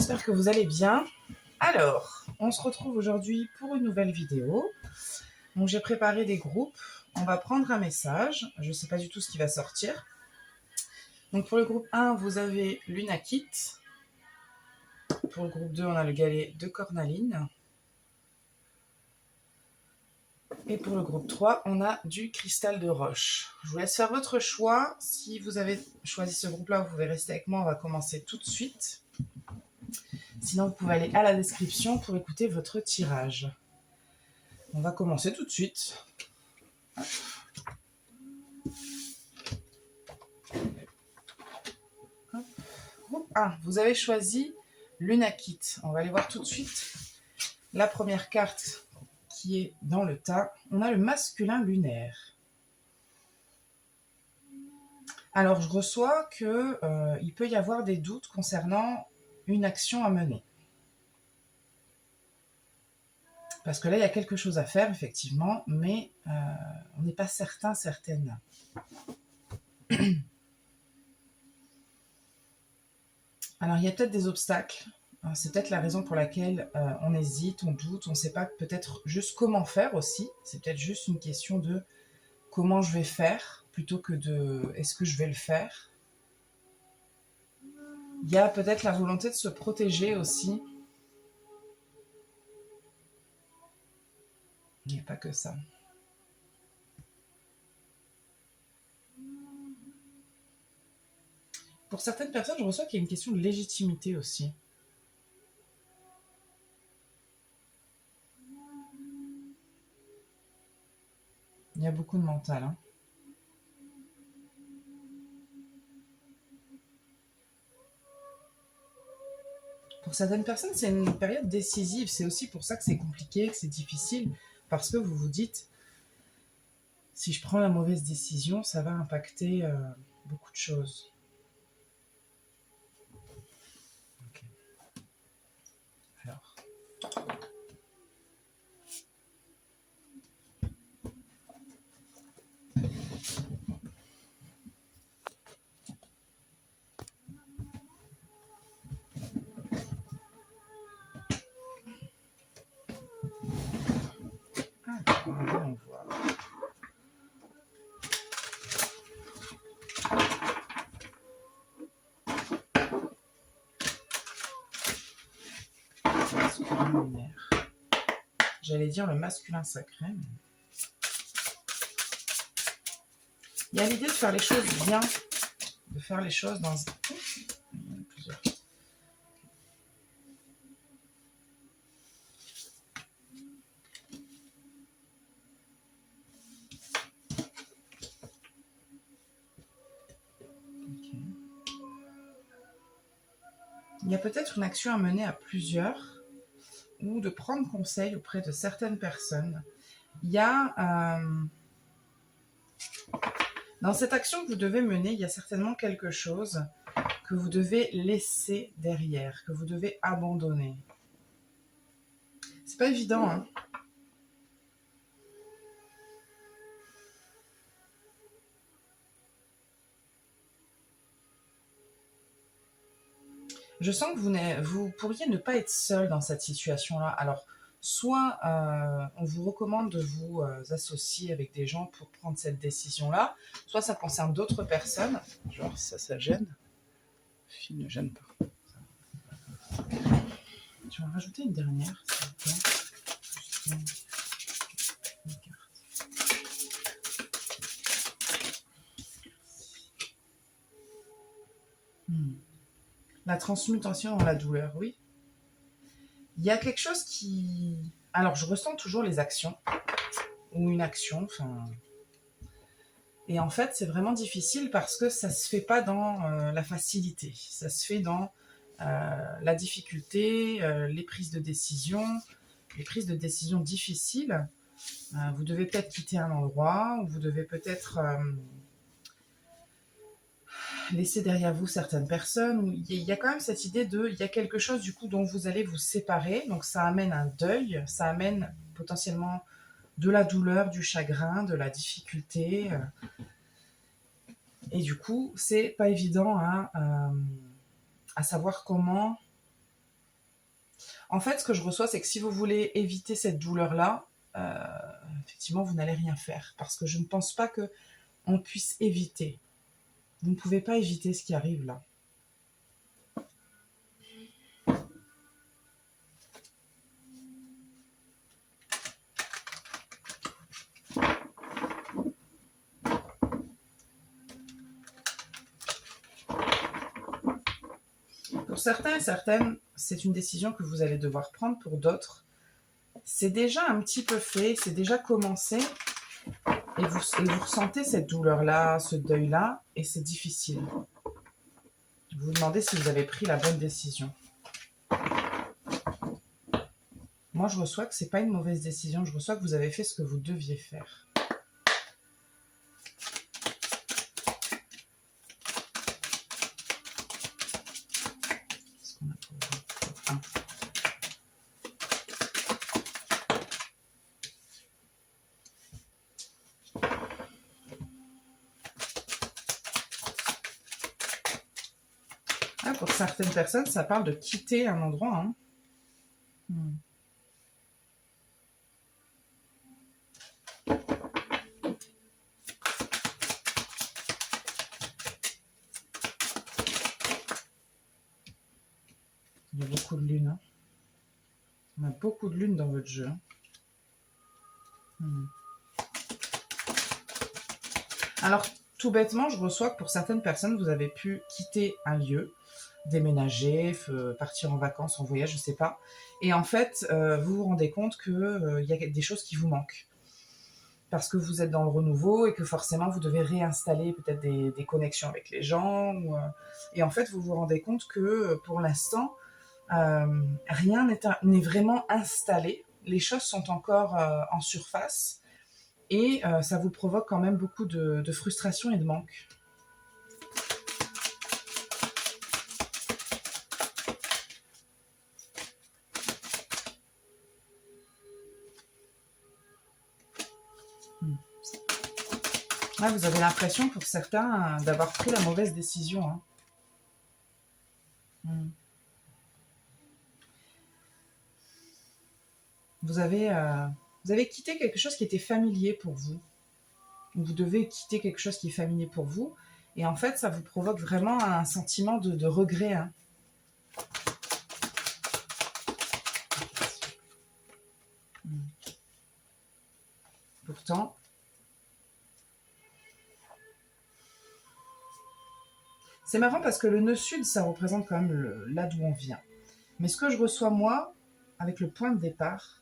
j'espère que vous allez bien. Alors, on se retrouve aujourd'hui pour une nouvelle vidéo. Donc j'ai préparé des groupes, on va prendre un message, je ne sais pas du tout ce qui va sortir. Donc pour le groupe 1, vous avez l'Unakit. Pour le groupe 2, on a le galet de cornaline. Et pour le groupe 3, on a du cristal de roche. Je vous laisse faire votre choix. Si vous avez choisi ce groupe-là, vous pouvez rester avec moi, on va commencer tout de suite. Sinon, vous pouvez aller à la description pour écouter votre tirage. On va commencer tout de suite. Groupe 1, vous avez choisi l'Unakit. On va aller voir tout de suite la première carte qui est dans le tas. On a le masculin lunaire. Alors, je reçois qu'il peut y avoir des doutes concernant une action à mener. Parce que là, il y a quelque chose à faire, effectivement, mais on n'est pas certain, certaine. Alors, il y a peut-être des obstacles. C'est peut-être la raison pour laquelle on hésite, on doute, on ne sait pas peut-être juste comment faire aussi. C'est peut-être juste une question de comment je vais faire, plutôt que de est-ce que je vais le faire. Il y a peut-être la volonté de se protéger aussi. Il n'y a pas que ça. Pour certaines personnes, je reçois qu'il y a une question de légitimité aussi. Il y a beaucoup de mental. Hein. Pour certaines personnes, c'est une période décisive. C'est aussi pour ça que c'est compliqué, que c'est difficile. Parce que vous vous dites, si je prends la mauvaise décision, ça va impacter beaucoup de choses. Okay. Alors. On va voir. Masculin lunaire. J'allais dire le masculin sacré. Mais... il y a l'idée de faire les choses bien, de faire les choses dans... plusieurs. Il y a peut-être une action à mener à plusieurs ou de prendre conseil auprès de certaines personnes. Il y a... dans cette action que vous devez mener, il y a certainement quelque chose que vous devez laisser derrière, que vous devez abandonner. C'est pas évident, hein. Je sens que vous pourriez ne pas être seul dans cette situation-là. Alors, soit on vous recommande de vous associer avec des gens pour prendre cette décision-là, soit ça concerne d'autres personnes. Genre, ça gêne. Fille ne gêne pas. Je vais en rajouter une dernière, s'il vous plaît. Une carte. La transmutation dans la douleur, oui. Il y a quelque chose qui... alors, je ressens toujours les actions, ou une action, enfin... et en fait, c'est vraiment difficile parce que ça ne se fait pas dans la facilité. Ça se fait dans la difficulté, les prises de décision difficiles. Vous devez peut-être quitter un endroit, ou vous devez peut-être... laisser derrière vous certaines personnes. Il y a quand même cette idée de, il y a quelque chose du coup dont vous allez vous séparer, donc ça amène un deuil, ça amène potentiellement de la douleur, du chagrin, de la difficulté, et du coup c'est pas évident à savoir comment En fait, ce que je reçois, c'est que si vous voulez éviter cette douleur-là, effectivement, vous n'allez rien faire. Parce que je ne pense pas qu'on puisse éviter. Vous ne pouvez pas éviter ce qui arrive là. Pour certains et certaines, c'est une décision que vous allez devoir prendre. Pour d'autres, c'est déjà un petit peu fait, c'est déjà commencé. Et vous ressentez cette douleur-là, ce deuil-là, et c'est difficile. Vous vous demandez si vous avez pris la bonne décision. Moi, je reçois que ce n'est pas une mauvaise décision. Je reçois que vous avez fait ce que vous deviez faire. Qu'est-ce qu'on a pour vous? Pour certaines personnes, ça parle de quitter un endroit. Hein. Il y a beaucoup de lune. Hein. On a beaucoup de lune dans votre jeu. Alors, tout bêtement, je reçois que pour certaines personnes, vous avez pu quitter un lieu, déménager, partir en vacances, en voyage, je ne sais pas. Et en fait, vous vous rendez compte qu'il y a des choses qui vous manquent. Parce que vous êtes dans le renouveau et que forcément, vous devez réinstaller peut-être des connexions avec les gens. Et en fait, vous vous rendez compte que pour l'instant, rien n'est vraiment installé. Les choses sont encore en surface. Et ça vous provoque quand même beaucoup de frustration et de manque. Ouais, vous avez l'impression pour certains d'avoir pris la mauvaise décision. Hein. Vous avez quitté quelque chose qui était familier pour vous. Vous devez quitter quelque chose qui est familier pour vous. Et en fait, ça vous provoque vraiment un sentiment de regret. Hein. Pourtant, c'est marrant parce que le nœud sud, ça représente quand même là d'où on vient. Mais ce que je reçois moi, avec le point de départ,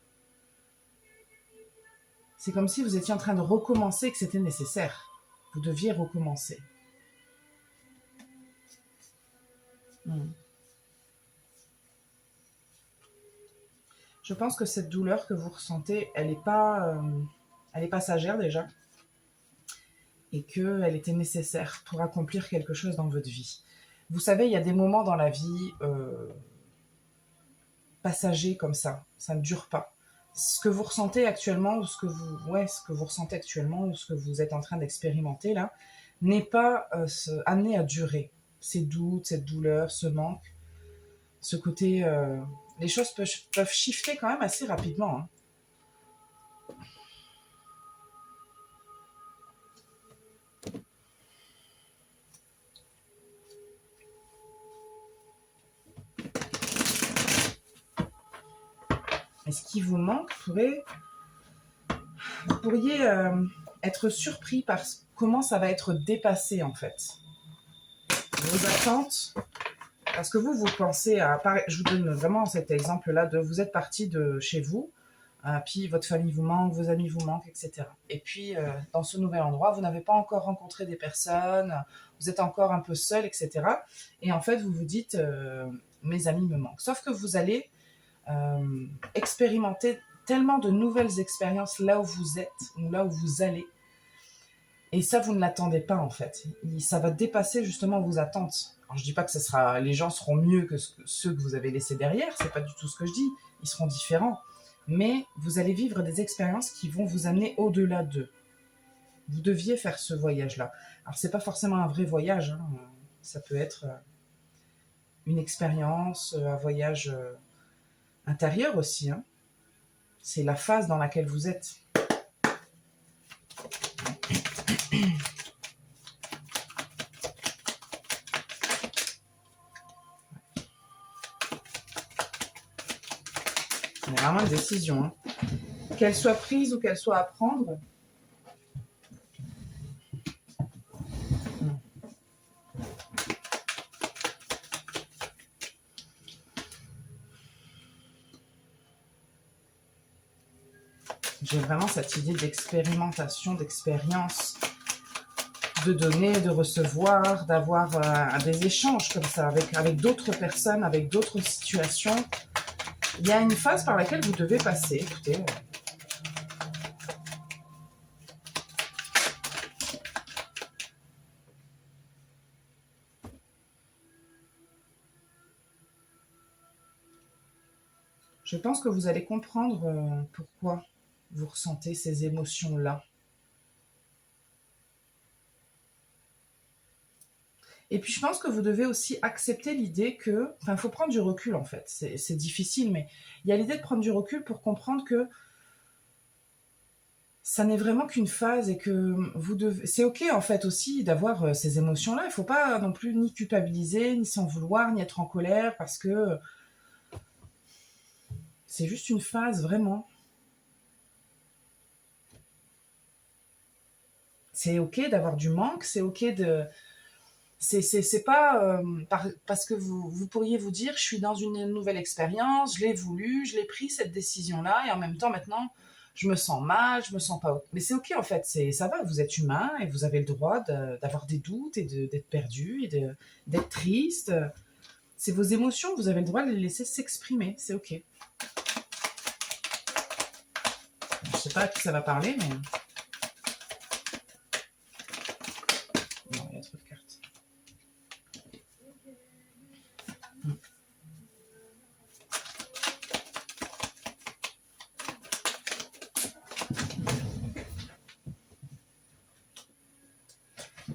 c'est comme si vous étiez en train de recommencer et que c'était nécessaire. Vous deviez recommencer. Je pense que cette douleur que vous ressentez, elle est passagère déjà. Et qu'elle était nécessaire pour accomplir quelque chose dans votre vie. Vous savez, il y a des moments dans la vie passagers comme ça ne dure pas. Ce que vous ressentez actuellement, ou ce que vous ressentez actuellement, ou ce que vous êtes en train d'expérimenter là, n'est pas amené à durer. Ces doutes, cette douleur, ce manque, ce côté... les choses peuvent shifter quand même assez rapidement. Hein. Et ce qui vous manque vous pourriez être surpris par comment ça va être dépassé en fait. Vos attentes, parce que vous pensez à... Je vous donne vraiment cet exemple-là de vous êtes parti de chez vous, puis votre famille vous manque, vos amis vous manquent, etc. Et puis, dans ce nouvel endroit, vous n'avez pas encore rencontré des personnes, vous êtes encore un peu seul, etc. Et en fait, vous vous dites, mes amis me manquent. Sauf que vous allez expérimenter tellement de nouvelles expériences là où vous êtes, ou là où vous allez. Et ça, vous ne l'attendez pas, en fait. Ça va dépasser justement vos attentes. Alors, je dis pas que les gens seront mieux que ceux que vous avez laissés derrière, c'est pas du tout ce que je dis. Ils seront différents. Mais vous allez vivre des expériences qui vont vous amener au-delà d'eux. Vous deviez faire ce voyage-là. Alors, c'est pas forcément un vrai voyage. Hein. Ça peut être une expérience, un voyage intérieure aussi, hein. C'est la phase dans laquelle vous êtes. C'est vraiment une décision, hein. Qu'elle soit prise ou qu'elle soit à prendre. J'ai vraiment cette idée d'expérimentation, d'expérience, de donner, de recevoir, d'avoir des échanges comme ça avec d'autres personnes, avec d'autres situations. Il y a une phase par laquelle vous devez passer. Écoutez, je pense que vous allez comprendre pourquoi vous ressentez ces émotions-là. Et puis je pense que vous devez aussi accepter l'idée que... Enfin, il faut prendre du recul en fait. C'est difficile, mais il y a l'idée de prendre du recul pour comprendre que ça n'est vraiment qu'une phase et que vous devez... C'est ok en fait aussi d'avoir ces émotions-là. Il ne faut pas non plus ni culpabiliser, ni s'en vouloir, ni être en colère parce que c'est juste une phase vraiment. C'est ok d'avoir du manque, c'est ok de... C'est pas parce que vous pourriez vous dire je suis dans une nouvelle expérience, je l'ai voulu, je l'ai pris cette décision-là et en même temps maintenant je me sens mal, je me sens pas... Mais c'est ok en fait, ça va, vous êtes humain et vous avez le droit d'avoir des doutes et d'être perdu et d'être triste. C'est vos émotions, vous avez le droit de les laisser s'exprimer, c'est ok. Je sais pas à qui ça va parler, mais... Non, il y a trop de cartes.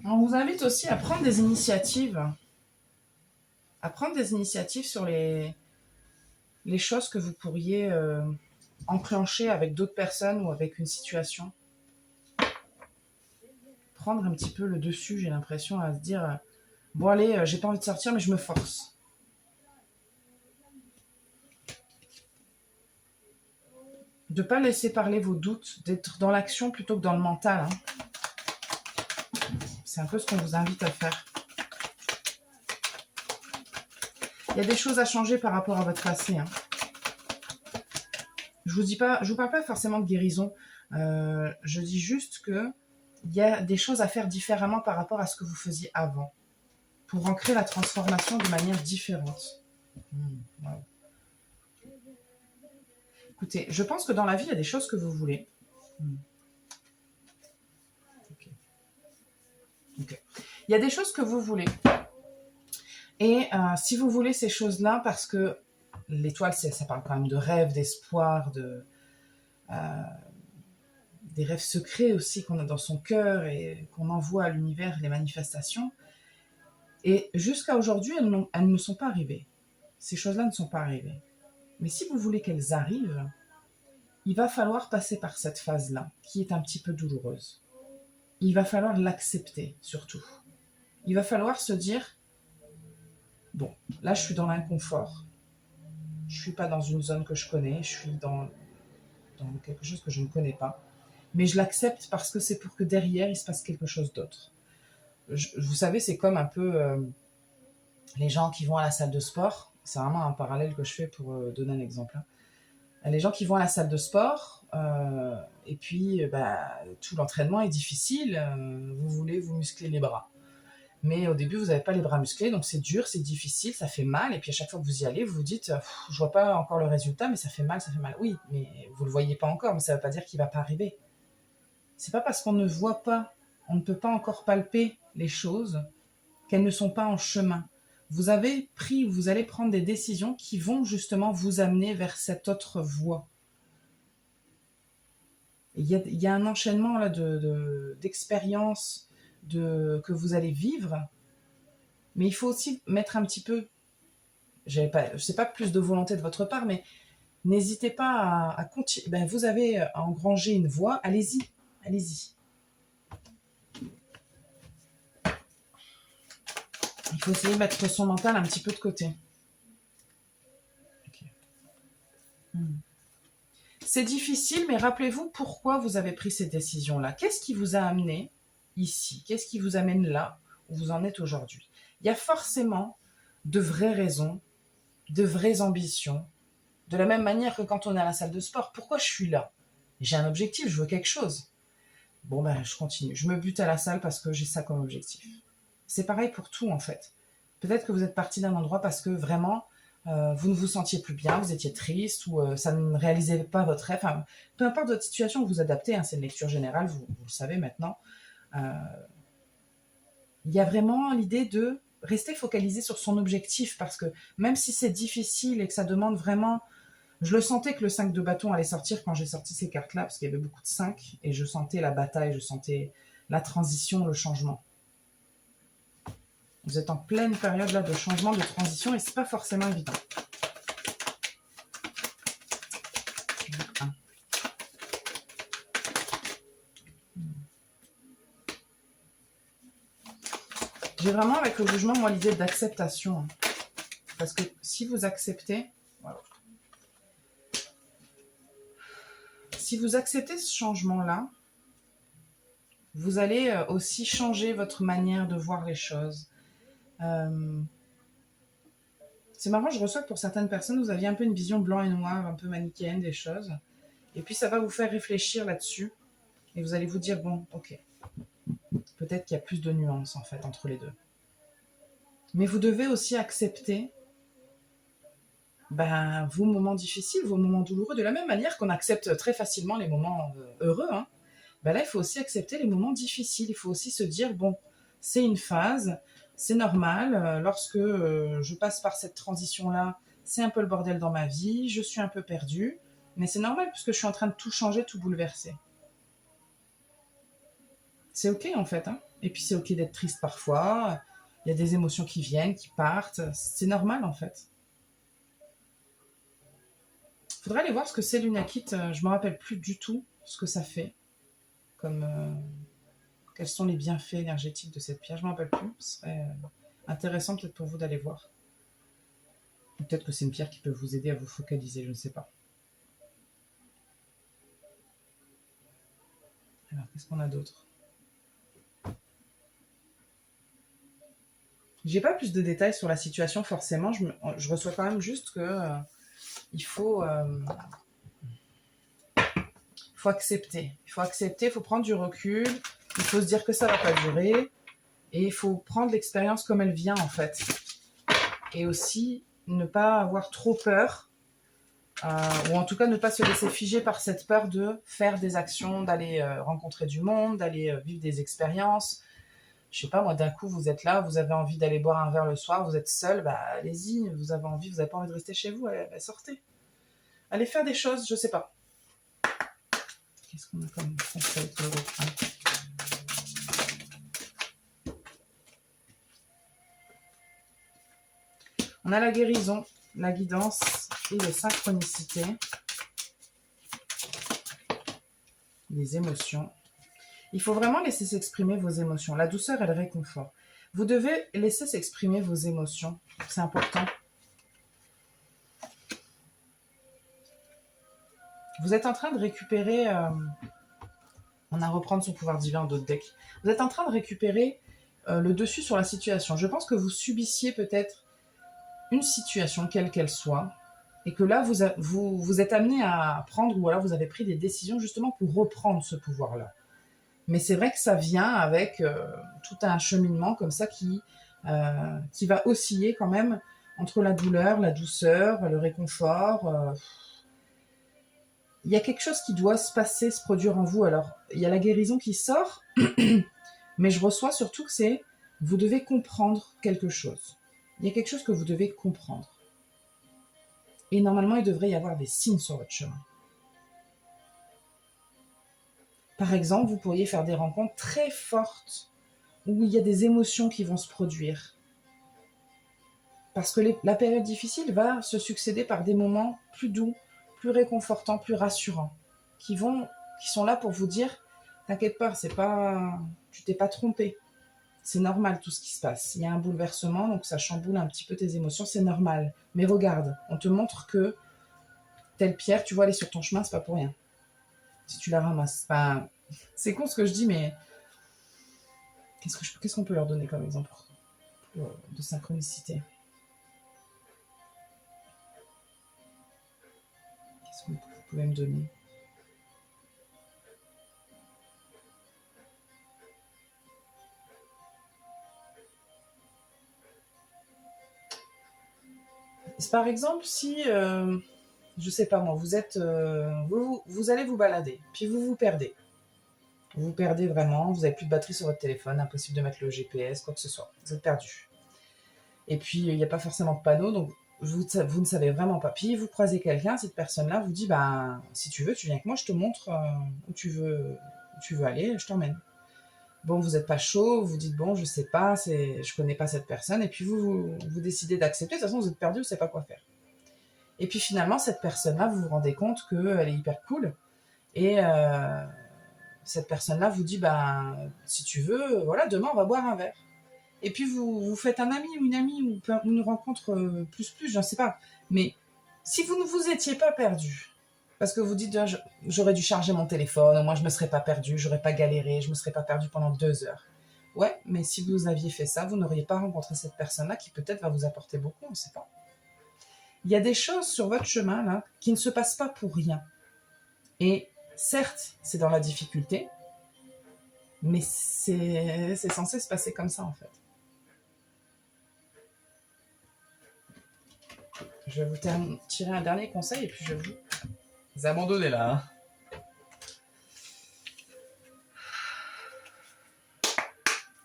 On vous invite aussi à prendre des initiatives. À prendre des initiatives sur les choses que vous pourriez enclencher avec d'autres personnes ou avec une situation. Prendre un petit peu le dessus, j'ai l'impression, à se dire bon allez, j'ai pas envie de sortir mais je me force. De ne pas laisser parler vos doutes, d'être dans l'action plutôt que dans le mental. Hein. C'est un peu ce qu'on vous invite à faire. Il y a des choses à changer par rapport à votre passé. Hein. Je vous parle pas forcément de guérison. Je dis juste que il y a des choses à faire différemment par rapport à ce que vous faisiez avant, pour ancrer la transformation de manière différente. Wow. Écoutez, je pense que dans la vie, il y a des choses que vous voulez. Okay. Il y a des choses que vous voulez. Et si vous voulez ces choses-là, parce que l'étoile, ça parle quand même de rêves, d'espoir, des rêves secrets aussi qu'on a dans son cœur et qu'on envoie à l'univers, les manifestations. Et jusqu'à aujourd'hui, elles ne sont pas arrivées. Ces choses-là ne sont pas arrivées. Mais si vous voulez qu'elles arrivent, il va falloir passer par cette phase-là, qui est un petit peu douloureuse. Il va falloir l'accepter, surtout. Il va falloir se dire, bon, là je suis dans l'inconfort, je ne suis pas dans une zone que je connais, je suis dans quelque chose que je ne connais pas, mais je l'accepte parce que c'est pour que derrière, il se passe quelque chose d'autre. Vous savez, c'est comme un peu les gens qui vont à la salle de sport, c'est vraiment un parallèle que je fais pour donner un exemple. Les gens qui vont à la salle de sport, et puis tout l'entraînement est difficile, vous voulez vous muscler les bras. Mais au début, vous n'avez pas les bras musclés, donc c'est dur, c'est difficile, ça fait mal. Et puis à chaque fois que vous y allez, vous vous dites, je vois pas encore le résultat, mais ça fait mal, ça fait mal. Oui, mais vous le voyez pas encore, mais ça veut pas dire qu'il va pas arriver. C'est pas parce qu'on ne voit pas, on ne peut pas encore palper les choses, qu'elles ne sont pas en chemin. Vous allez prendre des décisions qui vont justement vous amener vers cette autre voie. Il y a un enchaînement là d'expériences que vous allez vivre, mais il faut aussi mettre un petit peu, je sais pas plus de volonté de votre part, mais N'hésitez pas à continuer. Ben, vous avez engrangé une voie, allez-y, allez-y. Il faut essayer de mettre son mental un petit peu de côté. Okay. C'est difficile, mais rappelez-vous pourquoi vous avez pris ces décisions-là. Qu'est-ce qui vous a amené ici? Qu'est-ce qui vous amène là où vous en êtes aujourd'hui? Il y a forcément de vraies raisons, de vraies ambitions. De la même manière que quand on est à la salle de sport, pourquoi je suis là? J'ai un objectif, je veux quelque chose. Bon ben, je continue. Je me bute à la salle parce que j'ai ça comme objectif. C'est pareil pour tout en fait. Peut-être que vous êtes parti d'un endroit parce que vraiment, vous ne vous sentiez plus bien, vous étiez triste ou ça ne réalisait pas votre rêve. Enfin, peu importe votre situation, vous vous adaptez. Hein, c'est une lecture générale, vous le savez maintenant. Il y a vraiment l'idée de rester focalisé sur son objectif parce que même si c'est difficile et que ça demande vraiment... Je le sentais que le 5 de bâton allait sortir quand j'ai sorti ces cartes-là parce qu'il y avait beaucoup de 5 et je sentais la bataille, je sentais la transition, le changement. Vous êtes en pleine période là de changement, de transition et c'est pas forcément évident. J'ai vraiment avec le jugement, moi, l'idée d'acceptation. Hein. Parce que si vous acceptez... Voilà. Si vous acceptez ce changement-là, vous allez aussi changer votre manière de voir les choses. C'est marrant, je reçois que pour certaines personnes, vous aviez un peu une vision blanc et noir, un peu manichéenne des choses. Et puis ça va vous faire réfléchir là-dessus. Et vous allez vous dire, bon, ok, peut-être qu'il y a plus de nuances en fait entre les deux. Mais vous devez aussi accepter vos moments difficiles, vos moments douloureux, de la même manière qu'on accepte très facilement les moments heureux. Hein. Là, il faut aussi accepter les moments difficiles. Il faut aussi se dire, bon, c'est une phase, c'est normal. Lorsque je passe par cette transition-là, c'est un peu le bordel dans ma vie, je suis un peu perdue, mais c'est normal puisque je suis en train de tout changer, tout bouleverser. C'est ok en fait. Hein. Et puis c'est ok d'être triste parfois. Il y a des émotions qui viennent, qui partent. C'est normal en fait. Il faudrait aller voir ce que c'est l'Unakit. Je ne me rappelle plus du tout ce que ça fait. Quels sont les bienfaits énergétiques de cette pierre. Je ne me rappelle plus. Ce serait intéressant peut-être pour vous d'aller voir. Peut-être que c'est une pierre qui peut vous aider à vous focaliser, je ne sais pas. Alors, qu'est-ce qu'on a d'autre? J'ai pas plus de détails sur la situation forcément. Je reçois quand même juste que il faut accepter. Il faut accepter, il faut prendre du recul. Il faut se dire que ça va pas durer. Et il faut prendre l'expérience comme elle vient en fait. Et aussi ne pas avoir trop peur. Ou en tout cas ne pas se laisser figer par cette peur de faire des actions, d'aller rencontrer du monde, d'aller vivre des expériences. Je sais pas, moi, d'un coup, vous êtes là, vous avez envie d'aller boire un verre le soir, vous êtes seul, allez-y, vous avez envie, vous n'avez pas envie de rester chez vous, sortez. Allez faire des choses, je sais pas. Qu'est-ce qu'on a comme conseil pour le refrain? On a la guérison, la guidance et les synchronicités. Les émotions. Il faut vraiment laisser s'exprimer vos émotions. La douceur et le réconfort. Vous devez laisser s'exprimer vos émotions. C'est important. Vous êtes en train de récupérer... on a reprendre son pouvoir divin d'autres decks. Vous êtes en train de récupérer le dessus sur la situation. Je pense que vous subissiez peut-être une situation, quelle qu'elle soit, et que là, vous êtes amené à prendre, ou alors vous avez pris des décisions justement pour reprendre ce pouvoir-là. Mais c'est vrai que ça vient avec tout un cheminement comme ça qui va osciller quand même entre la douleur, la douceur, le réconfort. Il y a quelque chose qui doit se passer, se produire en vous. Alors, il y a la guérison qui sort, mais je reçois surtout que vous devez comprendre quelque chose. Il y a quelque chose que vous devez comprendre. Et normalement, il devrait y avoir des signes sur votre chemin. Par exemple, vous pourriez faire des rencontres très fortes où il y a des émotions qui vont se produire. Parce que la période difficile va se succéder par des moments plus doux, plus réconfortants, plus rassurants, qui sont là pour vous dire, t'inquiète pas, tu t'es pas trompé. C'est normal tout ce qui se passe. Il y a un bouleversement, donc ça chamboule un petit peu tes émotions, c'est normal. Mais regarde, on te montre que telle pierre, tu vois, elle est sur ton chemin, c'est pas pour rien. Si tu la ramasses. Enfin, c'est con ce que je dis, mais qu'est-ce qu'on peut leur donner comme exemple de synchronicité? Qu'est-ce que vous pouvez me donner? Par exemple, si, je sais pas moi, vous allez vous balader, puis vous vous perdez. Vous perdez vraiment, vous n'avez plus de batterie sur votre téléphone, impossible de mettre le GPS, quoi que ce soit. Vous êtes perdu. Et puis, il n'y a pas forcément de panneau, donc vous ne savez vraiment pas. Puis, vous croisez quelqu'un, cette personne-là vous dit, bah, si tu veux, tu viens avec moi, je te montre où tu veux aller, je t'emmène. Bon, vous n'êtes pas chaud, vous dites, bon, je sais pas, je connais pas cette personne, et puis vous décidez d'accepter, de toute façon, vous êtes perdu, vous ne savez pas quoi faire. Et puis finalement, cette personne-là, vous vous rendez compte qu'elle est hyper cool, et cette personne-là vous dit, bah, si tu veux, voilà, demain, on va boire un verre. Et puis vous faites un ami ou une amie ou une rencontre plus, je ne sais pas. Mais si vous ne vous étiez pas perdu, parce que vous dites, ah, j'aurais dû charger mon téléphone, moi je ne me serais pas perdu, j'aurais pas galéré, je me serais pas perdu pendant 2 heures. Ouais, mais si vous aviez fait ça, vous n'auriez pas rencontré cette personne-là qui peut-être va vous apporter beaucoup, on ne sait pas. Il y a des choses sur votre chemin là qui ne se passent pas pour rien. Et certes, c'est dans la difficulté, mais c'est censé se passer comme ça en fait. Je vais vous tirer un dernier conseil et puis je vais vous abandonner là. Hein.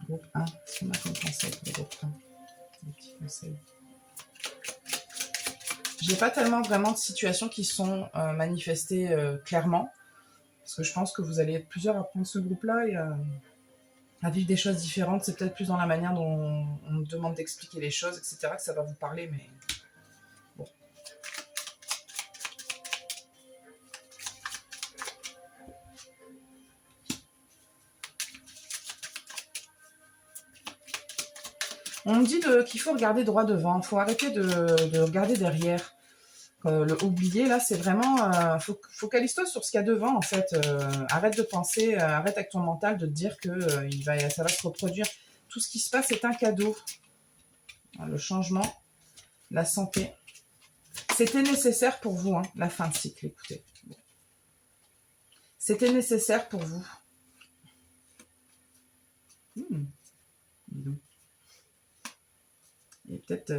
Groupe 1, qu'est-ce qu'on a comme conseil pour le groupe 1? Des petits conseils. Je n'ai pas tellement vraiment de situations qui sont manifestées clairement, parce que je pense que vous allez être plusieurs à prendre ce groupe-là et à vivre des choses différentes. C'est peut-être plus dans la manière dont on me demande d'expliquer les choses, etc., que ça va vous parler, mais bon. On me dit qu'il faut regarder droit devant, il faut arrêter de regarder derrière. Oublier, là, c'est vraiment... focalise-toi sur ce qu'il y a devant, en fait. Arrête de penser, arrête avec ton mental de te dire que ça va se reproduire. Tout ce qui se passe est un cadeau. Le changement, la santé. C'était nécessaire pour vous, hein, la fin de cycle, écoutez. Bon. C'était nécessaire pour vous. Et peut-être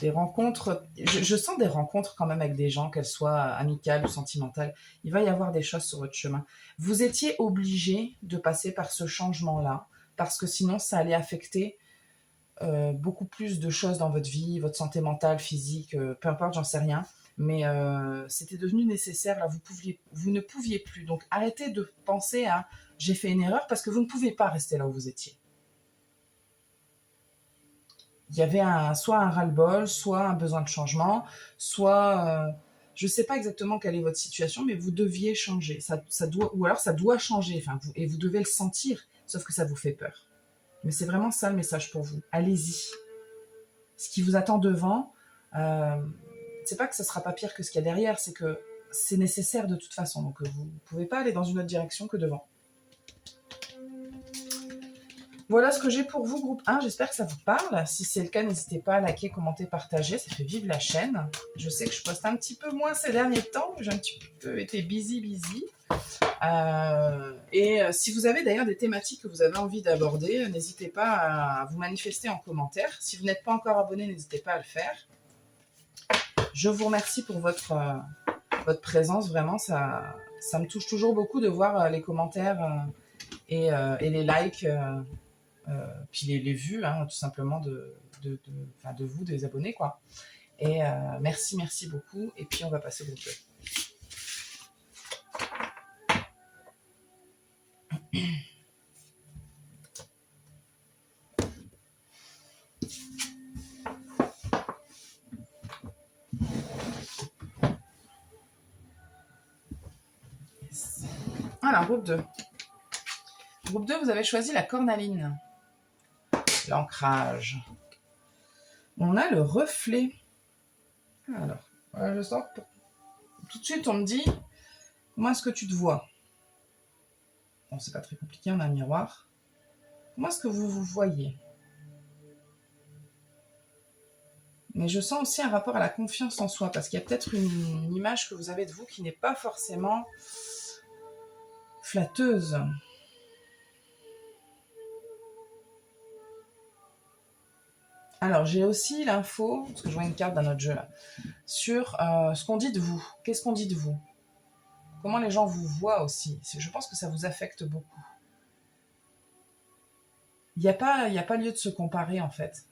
des rencontres. Je sens des rencontres quand même avec des gens, qu'elles soient amicales ou sentimentales. Il va y avoir des choses sur votre chemin. Vous étiez obligé de passer par ce changement-là, parce que sinon, ça allait affecter beaucoup plus de choses dans votre vie, votre santé mentale, physique, peu importe, j'en sais rien. Mais c'était devenu nécessaire, là, vous ne pouviez plus. Donc arrêtez de penser à j'ai fait une erreur, parce que vous ne pouvez pas rester là où vous étiez. Il y avait soit un ras-le-bol, soit un besoin de changement, soit... je ne sais pas exactement quelle est votre situation, mais vous deviez changer. Ou alors ça doit changer, et vous devez le sentir, sauf que ça vous fait peur. Mais c'est vraiment ça le message pour vous. Allez-y. Ce qui vous attend devant, c'est pas que ça sera pas pire que ce qu'il y a derrière, c'est que c'est nécessaire de toute façon. Donc vous ne pouvez pas aller dans une autre direction que devant. Voilà ce que j'ai pour vous, groupe 1. J'espère que ça vous parle. Si c'est le cas, n'hésitez pas à liker, commenter, partager. Ça fait vivre la chaîne. Je sais que je poste un petit peu moins ces derniers temps. J'ai un petit peu été busy. Si vous avez d'ailleurs des thématiques que vous avez envie d'aborder, n'hésitez pas à vous manifester en commentaire. Si vous n'êtes pas encore abonné, n'hésitez pas à le faire. Je vous remercie pour votre présence. Vraiment, ça me touche toujours beaucoup de voir les commentaires et les likes. Puis les vues, hein, tout simplement de vous, des abonnés, quoi. Et merci beaucoup. Et puis on va passer au groupe 2. Alors, groupe 2. Groupe 2, vous avez choisi la cornaline. L'ancrage. On a le reflet. Alors, je sens que tout de suite, on me dit, comment est-ce que tu te vois? Bon, c'est pas très compliqué, on a un miroir. Comment est-ce que vous vous voyez? Mais je sens aussi un rapport à la confiance en soi, parce qu'il y a peut-être une image que vous avez de vous qui n'est pas forcément flatteuse. Alors, j'ai aussi l'info, parce que je vois une carte d'un autre jeu là, sur ce qu'on dit de vous. Qu'est-ce qu'on dit de vous? Comment les gens vous voient aussi. Je pense que ça vous affecte beaucoup. Il n'y a pas lieu de se comparer en fait.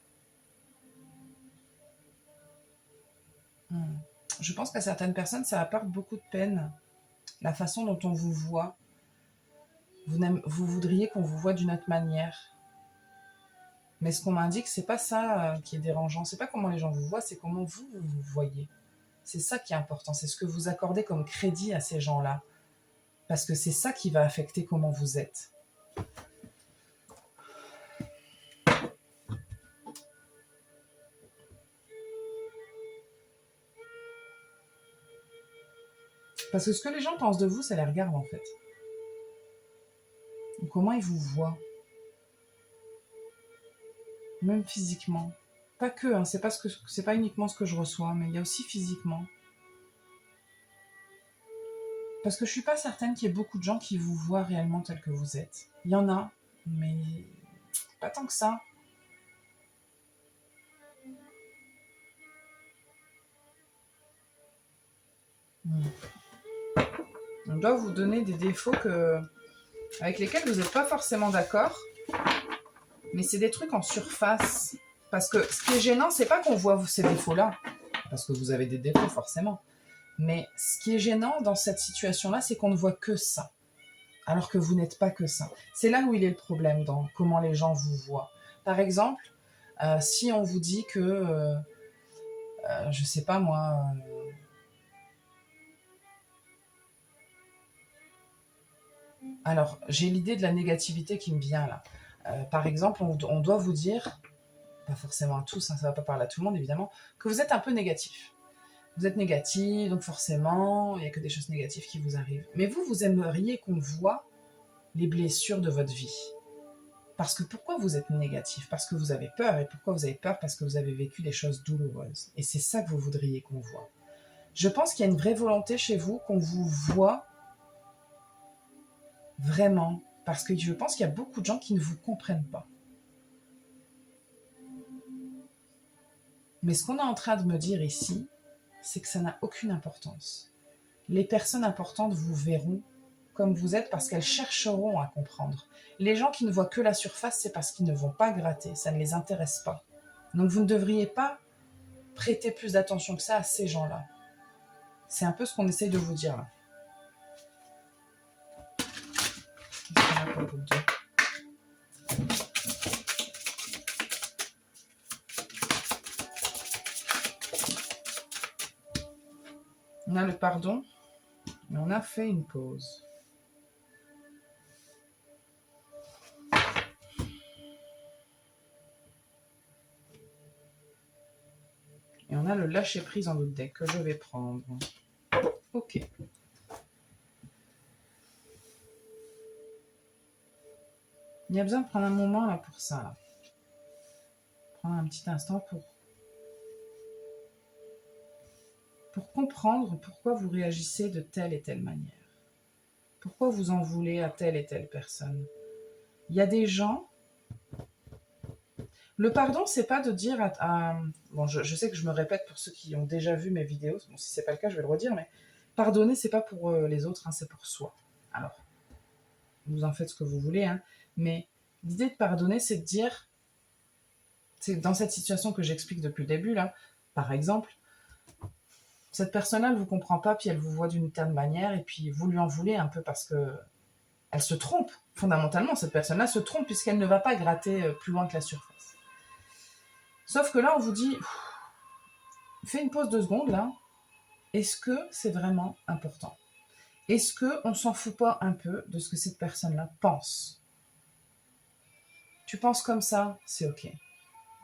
Je pense qu'à certaines personnes, ça apporte beaucoup de peine. La façon dont on vous voit. Vous voudriez qu'on vous voie d'une autre manière. Mais ce qu'on m'indique, c'est pas ça qui est dérangeant. C'est pas comment les gens vous voient, c'est comment vous vous voyez. C'est ça qui est important. C'est ce que vous accordez comme crédit à ces gens-là. Parce que c'est ça qui va affecter comment vous êtes. Parce que ce que les gens pensent de vous, ça les regarde en fait. Ou comment ils vous voient. Même physiquement. Pas que, hein, c'est pas uniquement ce que je reçois, mais il y a aussi physiquement. Parce que je suis pas certaine qu'il y ait beaucoup de gens qui vous voient réellement tel que vous êtes. Il y en a, mais pas tant que ça. On doit vous donner des défauts avec lesquels vous n'êtes pas forcément d'accord, mais c'est des trucs en surface. Parce que ce qui est gênant, c'est pas qu'on voit ces défauts-là, parce que vous avez des défauts forcément. Mais ce qui est gênant dans cette situation-là, c'est qu'on ne voit que ça, alors que vous n'êtes pas que ça. C'est là où il est le problème, dans comment les gens vous voient. Par exemple, si on vous dit que, je sais pas moi, alors j'ai l'idée de la négativité qui me vient là. Par exemple, on doit vous dire, pas forcément à tous, hein, ça ne va pas parler à tout le monde évidemment, que vous êtes un peu négatif. Vous êtes négatif, donc forcément, il n'y a que des choses négatives qui vous arrivent. Mais vous aimeriez qu'on voit les blessures de votre vie. Parce que pourquoi vous êtes négatif? Parce que vous avez peur. Et pourquoi vous avez peur? Parce que vous avez vécu des choses douloureuses. Et c'est ça que vous voudriez qu'on voit. Je pense qu'il y a une vraie volonté chez vous qu'on vous voit vraiment. Parce que je pense qu'il y a beaucoup de gens qui ne vous comprennent pas. Mais ce qu'on est en train de me dire ici, c'est que ça n'a aucune importance. Les personnes importantes vous verront comme vous êtes parce qu'elles chercheront à comprendre. Les gens qui ne voient que la surface, c'est parce qu'ils ne vont pas gratter, ça ne les intéresse pas. Donc vous ne devriez pas prêter plus d'attention que ça à ces gens-là. C'est un peu ce qu'on essaye de vous dire là. On a le pardon, mais on a fait une pause. Et on a le lâcher prise en autre deck que je vais prendre. Ok. Il y a besoin de prendre un moment là pour ça. Là. Prendre un petit instant pour comprendre pourquoi vous réagissez de telle et telle manière. Pourquoi vous en voulez à telle et telle personne. Il y a des gens... Le pardon, c'est pas de dire bon, je sais que je me répète pour ceux qui ont déjà vu mes vidéos. Bon, si c'est pas le cas, je vais le redire, mais pardonner, c'est pas pour les autres, hein, c'est pour soi. Alors, vous en faites ce que vous voulez, hein, mais l'idée de pardonner, c'est de dire... C'est dans cette situation que j'explique depuis le début, là, par exemple, cette personne-là, elle ne vous comprend pas, puis elle vous voit d'une telle manière, et puis vous lui en voulez un peu parce que elle se trompe. Fondamentalement, cette personne-là se trompe puisqu'elle ne va pas gratter plus loin que la surface. Sauf que là, on vous dit, fais une pause 2 secondes, là. Est-ce que c'est vraiment important? est-ce qu'on s'en fout pas un peu de ce que cette personne-là pense? Tu penses comme ça, c'est ok.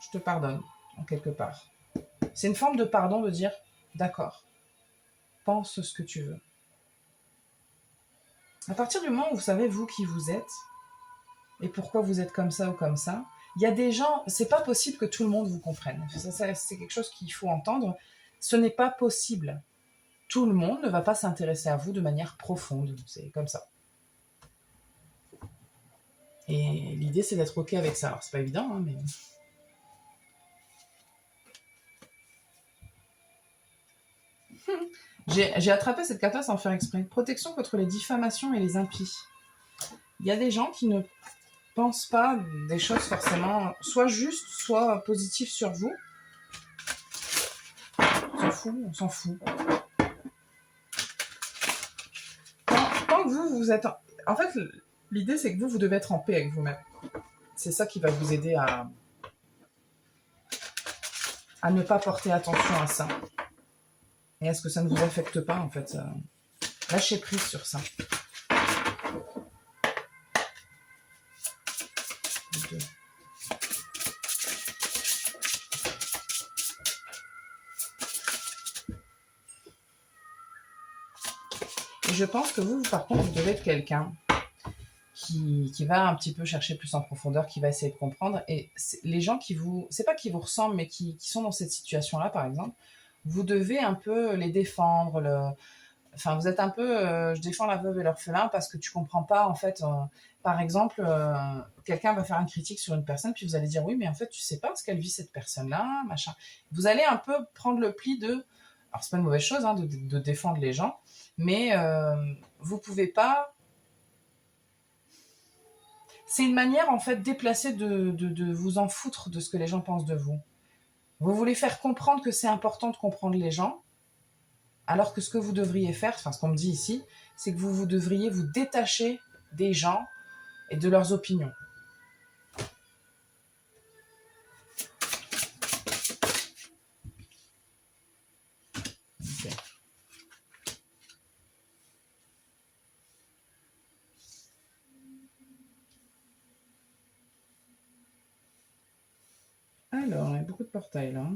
Je te pardonne, en quelque part. C'est une forme de pardon de dire, d'accord, pense ce que tu veux. À partir du moment où vous savez, vous, qui vous êtes, et pourquoi vous êtes comme ça ou comme ça, il y a des gens, c'est pas possible que tout le monde vous comprenne. Ça, c'est quelque chose qu'il faut entendre. Ce n'est pas possible. Tout le monde ne va pas s'intéresser à vous de manière profonde. C'est comme ça. Et l'idée, c'est d'être ok avec ça. Alors, c'est pas évident, hein, mais... J'ai attrapé cette carte-là sans faire exprès. Protection contre les diffamations et les impies. Il y a des gens qui ne pensent pas des choses forcément soit justes, soit positives sur vous. On s'en fout. Tant que vous êtes... En fait, l'idée, c'est que vous devez être en paix avec vous-même. C'est ça qui va vous aider à ne pas porter attention à ça. Et à ce que ça ne vous affecte pas, en fait. Lâchez prise sur ça. Et je pense que vous, par contre, vous devez être quelqu'un qui va un petit peu chercher plus en profondeur, qui va essayer de comprendre. Et les gens qui vous... C'est pas qui vous ressemblent, mais qui sont dans cette situation-là, par exemple, vous devez un peu les défendre. Enfin, vous êtes un peu... je défends la veuve et l'orphelin parce que tu comprends pas, en fait... par exemple, quelqu'un va faire une critique sur une personne, puis vous allez dire, oui, mais en fait, tu sais pas ce qu'elle vit, cette personne-là, machin. Vous allez un peu prendre le pli de... Alors, c'est pas une mauvaise chose, hein, de défendre les gens, mais vous pouvez pas... C'est une manière, en fait, déplacée de vous en foutre de ce que les gens pensent de vous. Vous voulez faire comprendre que c'est important de comprendre les gens, alors que ce que vous devriez faire, enfin, ce qu'on me dit ici, c'est que vous devriez vous détacher des gens et de leurs opinions. Okay. Alors, il y a beaucoup de portails là.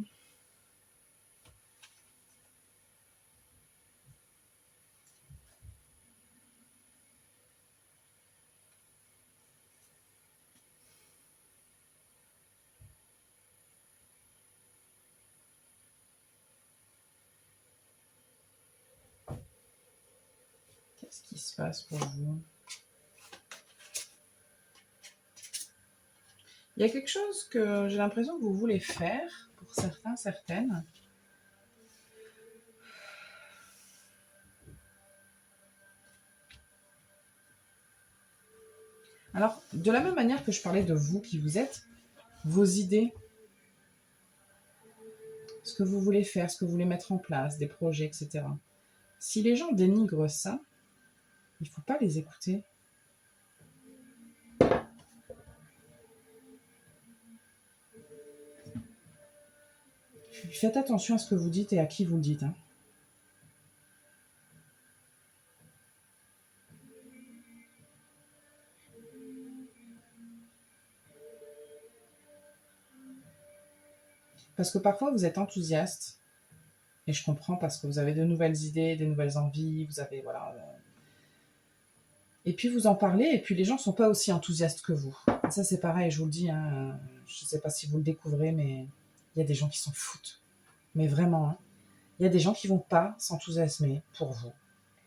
Qu'est-ce qui se passe pour vous? Il y a quelque chose que j'ai l'impression que vous voulez faire, pour certains, certaines. Alors, de la même manière que je parlais de vous qui vous êtes, vos idées, ce que vous voulez faire, ce que vous voulez mettre en place, des projets, etc. Si les gens dénigrent ça, il ne faut pas les écouter. Faites attention à ce que vous dites et à qui vous le dites. Hein. Parce que parfois, vous êtes enthousiaste. Et je comprends parce que vous avez de nouvelles idées, des nouvelles envies, vous avez... voilà. Et puis vous en parlez, et puis les gens ne sont pas aussi enthousiastes que vous. Et ça, c'est pareil, je vous le dis. Hein, je ne sais pas si vous le découvrez, mais il y a des gens qui s'en foutent. Mais vraiment, hein. Il y a des gens qui ne vont pas s'enthousiasmer pour vous,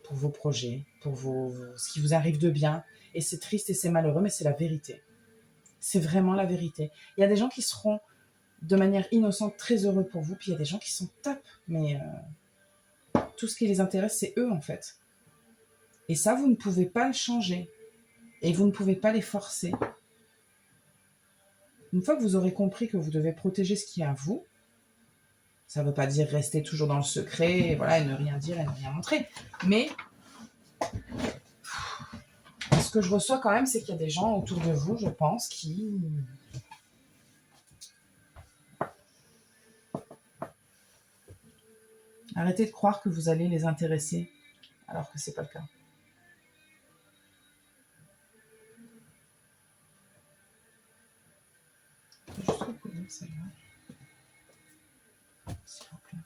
pour vos projets, pour ce qui vous arrive de bien. Et c'est triste et c'est malheureux, mais c'est la vérité. C'est vraiment la vérité. Il y a des gens qui seront de manière innocente très heureux pour vous, puis il y a des gens qui s'en tapent. Mais tout ce qui les intéresse, c'est eux, en fait. Et ça, vous ne pouvez pas le changer. Et vous ne pouvez pas les forcer. Une fois que vous aurez compris que vous devez protéger ce qui est à vous, ça ne veut pas dire rester toujours dans le secret, et voilà, et ne rien dire et ne rien montrer. Mais ce que je reçois quand même, c'est qu'il y a des gens autour de vous, je pense, qui... Arrêtez de croire que vous allez les intéresser, alors que ce n'est pas le cas. ouvrir celle-là. S'il vous plaît.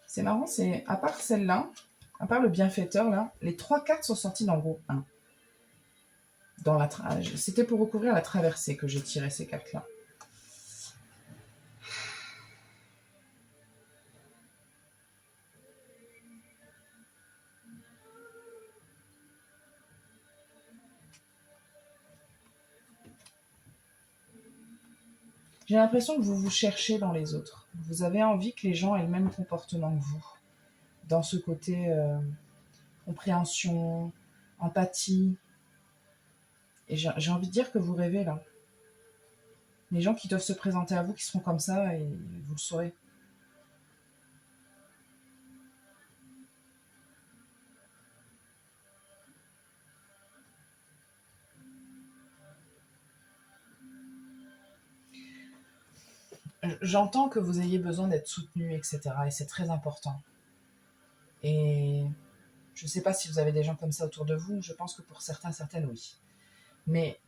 C'est marrant, c'est à part celle-là, à part le bienfaiteur là, les 3 cartes sont sorties dans le groupe 1. C'était pour recouvrir la traversée que j'ai tiré ces cartes-là. J'ai l'impression que vous vous cherchez dans les autres. Vous avez envie que les gens aient le même comportement que vous. Dans ce côté compréhension, empathie. Et j'ai envie de dire que vous rêvez là. Les gens qui doivent se présenter à vous, qui seront comme ça, et vous le saurez. J'entends que vous ayez besoin d'être soutenu, etc. Et c'est très important. Et je ne sais pas si vous avez des gens comme ça autour de vous. Je pense que pour certains, certaines, oui. Mais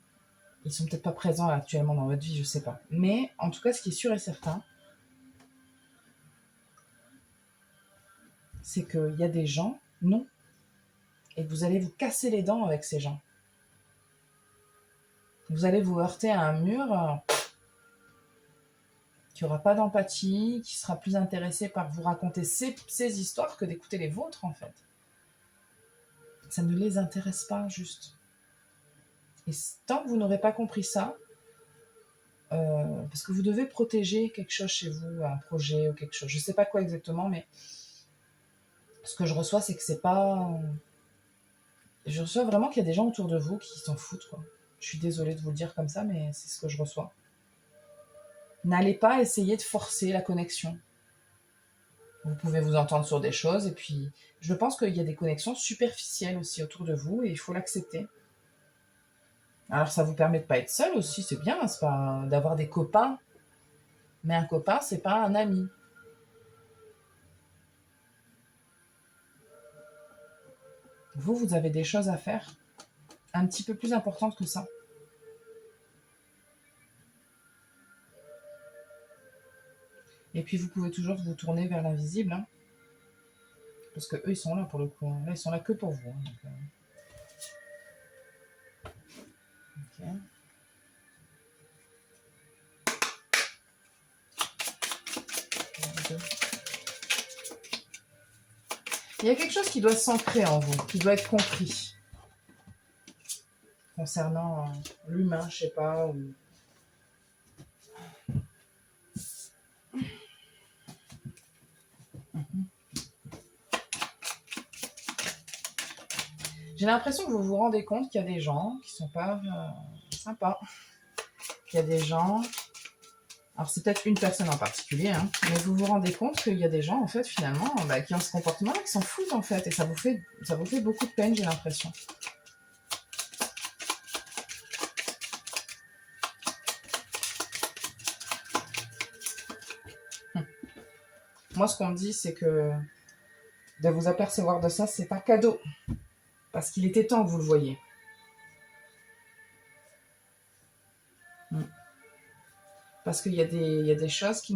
ils sont peut-être pas présents actuellement dans votre vie, je ne sais pas. Mais en tout cas, ce qui est sûr et certain, c'est qu'il y a des gens, non, et que vous allez vous casser les dents avec ces gens. Vous allez vous heurter à un mur qui n'aura pas d'empathie, qui sera plus intéressé par vous raconter ses histoires que d'écouter les vôtres, en fait. Ça ne les intéresse pas, juste. Et tant que vous n'aurez pas compris ça, parce que vous devez protéger quelque chose chez vous, un projet ou quelque chose, je ne sais pas quoi exactement, mais ce que je reçois, c'est que c'est pas... Je reçois vraiment qu'il y a des gens autour de vous qui s'en foutent, quoi. Je suis désolée de vous le dire comme ça, mais c'est ce que je reçois. N'allez pas essayer de forcer la connexion. Vous pouvez vous entendre sur des choses, et puis je pense qu'il y a des connexions superficielles aussi autour de vous, et il faut l'accepter. Alors ça vous permet de pas être seul aussi, c'est bien, c'est pas d'avoir des copains, mais un copain, c'est pas un ami. Vous avez des choses à faire un petit peu plus importantes que ça. Et puis vous pouvez toujours vous tourner vers l'invisible, hein, parce que eux ils sont là pour le coup. Là ils sont là que pour vous. Hein, donc, okay. Il y a quelque chose qui doit s'ancrer en vous, qui doit être compris concernant l'humain, je sais pas. Ou... J'ai l'impression que vous vous rendez compte qu'il y a des gens qui sont pas sympas. Qu'il y a des gens... Alors c'est peut-être une personne en particulier, hein, mais vous vous rendez compte qu'il y a des gens, en fait, finalement, qui ont ce comportement-là, qui s'en foutent, en fait. Et ça vous fait beaucoup de peine, j'ai l'impression. Moi, ce qu'on me dit, c'est que de vous apercevoir de ça, c'est pas cadeau. Parce qu'il était temps que vous le voyiez. Parce qu'il y a des choses qui...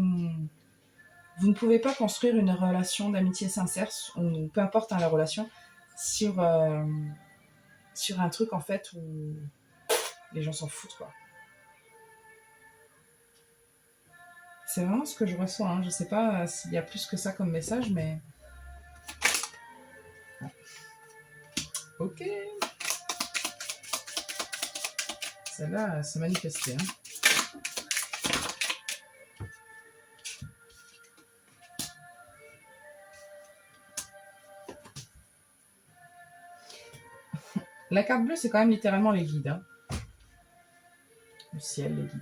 Vous ne pouvez pas construire une relation d'amitié sincère, ou peu importe la relation, sur un truc, en fait, où les gens s'en foutent, quoi. C'est vraiment ce que je reçois, hein. Je sais pas s'il y a plus que ça comme message, mais... Ok. Celle-là, c'est manifesté, hein. La carte bleue, c'est quand même littéralement les guides, hein. Le ciel, les guides.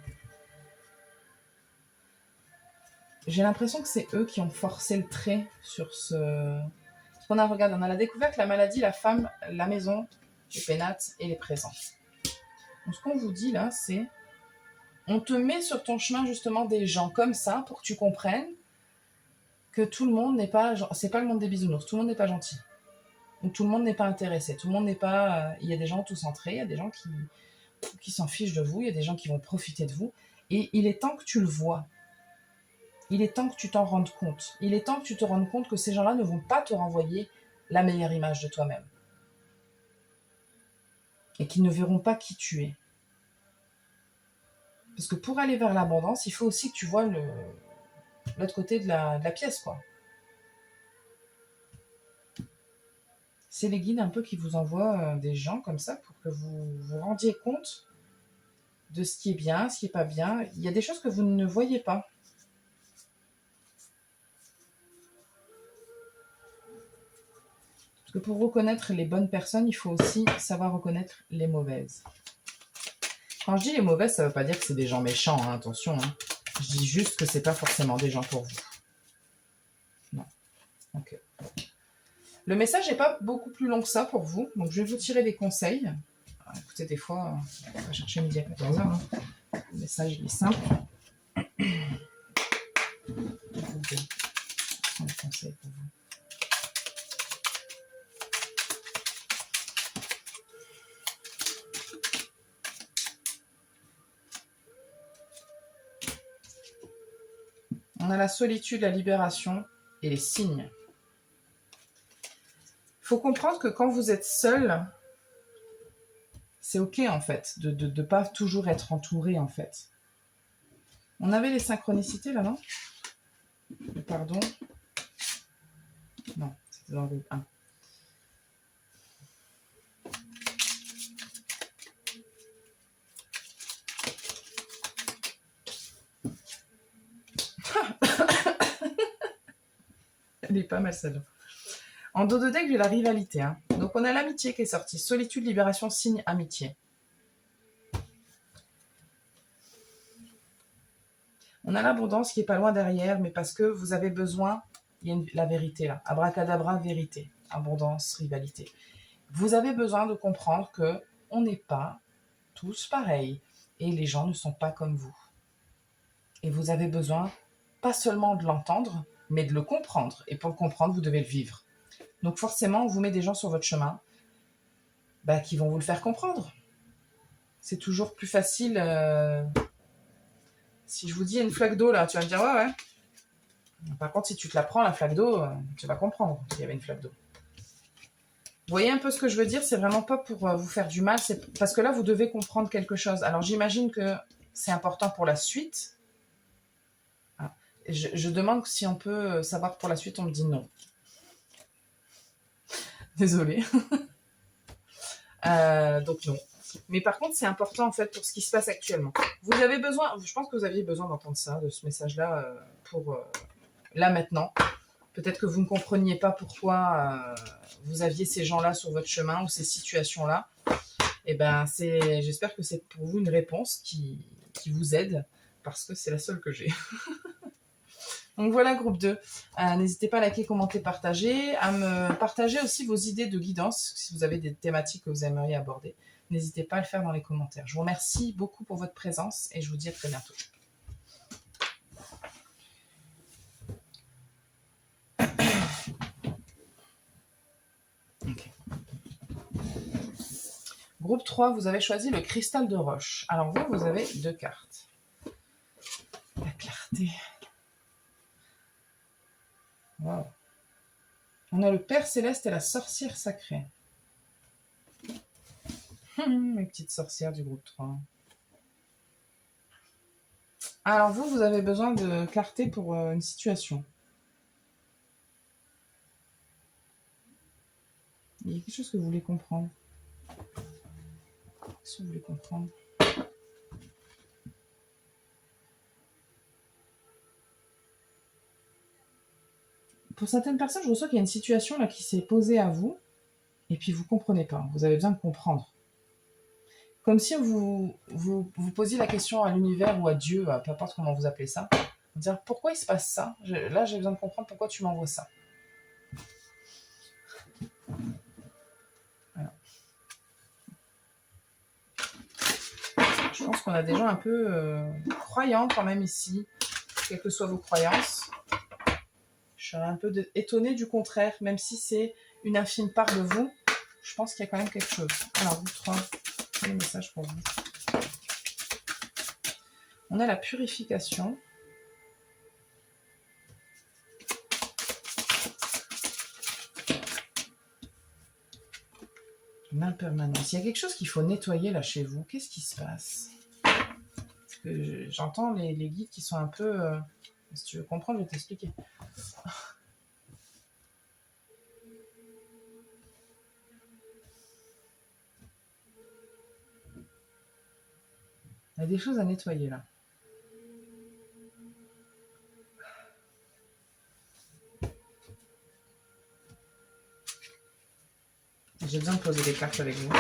J'ai l'impression que c'est eux qui ont forcé le trait sur ce... Parce qu'on a, regarde, on a la découverte, la maladie, la femme, la maison, les pénates et les présents. Donc ce qu'on vous dit là, c'est On te met sur ton chemin justement des gens comme ça pour que tu comprennes que tout le monde n'est pas... C'est pas le monde des bisounours, tout le monde n'est pas gentil. Donc tout le monde n'est pas intéressé, tout le monde n'est pas... Il y a des gens tout centrés, il y a des gens qui s'en fichent de vous, il y a des gens qui vont profiter de vous. Et il est temps que tu le vois. Il est temps que tu t'en rendes compte. Il est temps que tu te rendes compte que ces gens-là ne vont pas te renvoyer la meilleure image de toi-même. Et qu'ils ne verront pas qui tu es. Parce que pour aller vers l'abondance, il faut aussi que tu vois l'autre côté de la pièce, quoi. C'est les guides un peu qui vous envoient des gens comme ça pour que vous vous rendiez compte de ce qui est bien, ce qui n'est pas bien. Il y a des choses que vous ne voyez pas. Parce que pour reconnaître les bonnes personnes, il faut aussi savoir reconnaître les mauvaises. Quand je dis les mauvaises, ça ne veut pas dire que c'est des gens méchants, hein, attention. Hein. Je dis juste que ce n'est pas forcément des gens pour vous. Non. Ok. Le message n'est pas beaucoup plus long que ça pour vous, donc je vais vous tirer des conseils. Alors, écoutez, des fois, on va chercher midi à 14h. Hein. Le message, il est simple. Un conseil pour vous. On a la solitude, la libération et les signes. Il faut comprendre que quand vous êtes seul, c'est ok en fait, de ne pas toujours être entouré en fait. On avait les synchronicités là, non? Pardon. Non, c'était dans le groupe 1. Elle est pas mal celle-là. En dos de deck, j'ai la rivalité. Hein. Donc on a l'amitié qui est sortie. Solitude, libération, signe, amitié. On a l'abondance qui est pas loin derrière, mais parce que vous avez besoin, il y a la vérité là. Abracadabra, vérité. Abondance, rivalité. Vous avez besoin de comprendre que on n'est pas tous pareils et les gens ne sont pas comme vous. Et vous avez besoin pas seulement de l'entendre, mais de le comprendre. Et pour le comprendre, vous devez le vivre. Donc forcément, on vous met des gens sur votre chemin qui vont vous le faire comprendre. C'est toujours plus facile. Si je vous dis une flaque d'eau, là, tu vas me dire ouais. Par contre, si tu te la prends, la flaque d'eau, tu vas comprendre qu'il y avait une flaque d'eau. Vous voyez un peu ce que je veux dire? C'est vraiment pas pour vous faire du mal, c'est parce que là, vous devez comprendre quelque chose. Alors, j'imagine que c'est important pour la suite. Je demande si on peut savoir pour la suite, on me dit non. Désolée. Donc non. Mais par contre, c'est important en fait pour ce qui se passe actuellement. Vous avez besoin, je pense que vous aviez besoin d'entendre ça, de ce message-là pour là maintenant. Peut-être que vous ne compreniez pas pourquoi vous aviez ces gens-là sur votre chemin ou ces situations-là. Et ben, j'espère que c'est pour vous une réponse qui vous aide parce que c'est la seule que j'ai. Donc voilà, groupe 2. N'hésitez pas à liker, commenter, partager. À me partager aussi vos idées de guidance. Si vous avez des thématiques que vous aimeriez aborder, n'hésitez pas à le faire dans les commentaires. Je vous remercie beaucoup pour votre présence et je vous dis à très bientôt. Okay. Groupe 3, vous avez choisi le cristal de roche. Alors vous avez 2 cartes. La clarté. Wow. On a le Père Céleste et la sorcière sacrée. Mes petites sorcières du groupe 3. Alors vous avez besoin de clarté pour une situation. Il y a quelque chose que vous voulez comprendre. Qu'est-ce que vous voulez comprendre? Pour certaines personnes, je ressens qu'il y a une situation là qui s'est posée à vous, et puis vous ne comprenez pas. Vous avez besoin de comprendre. Comme si vous posiez la question à l'univers ou à Dieu, peu importe comment vous appelez ça, dire pourquoi il se passe ça? Là, j'ai besoin de comprendre pourquoi tu m'envoies ça. Alors. Je pense qu'on a des gens un peu croyants quand même ici, quelles que soient vos croyances. Je suis un peu étonnée du contraire, même si c'est une infime part de vous, je pense qu'il y a quand même quelque chose. Alors, vous trois, quel message pour vous? On a la purification. L'impermanence. Il y a quelque chose qu'il faut nettoyer là chez vous. Qu'est-ce qui se passe? Parce que j'entends les guides qui sont un peu... si tu veux comprendre, je vais t'expliquer. Il y a des choses à nettoyer là. J'ai besoin de poser des cartes avec vous.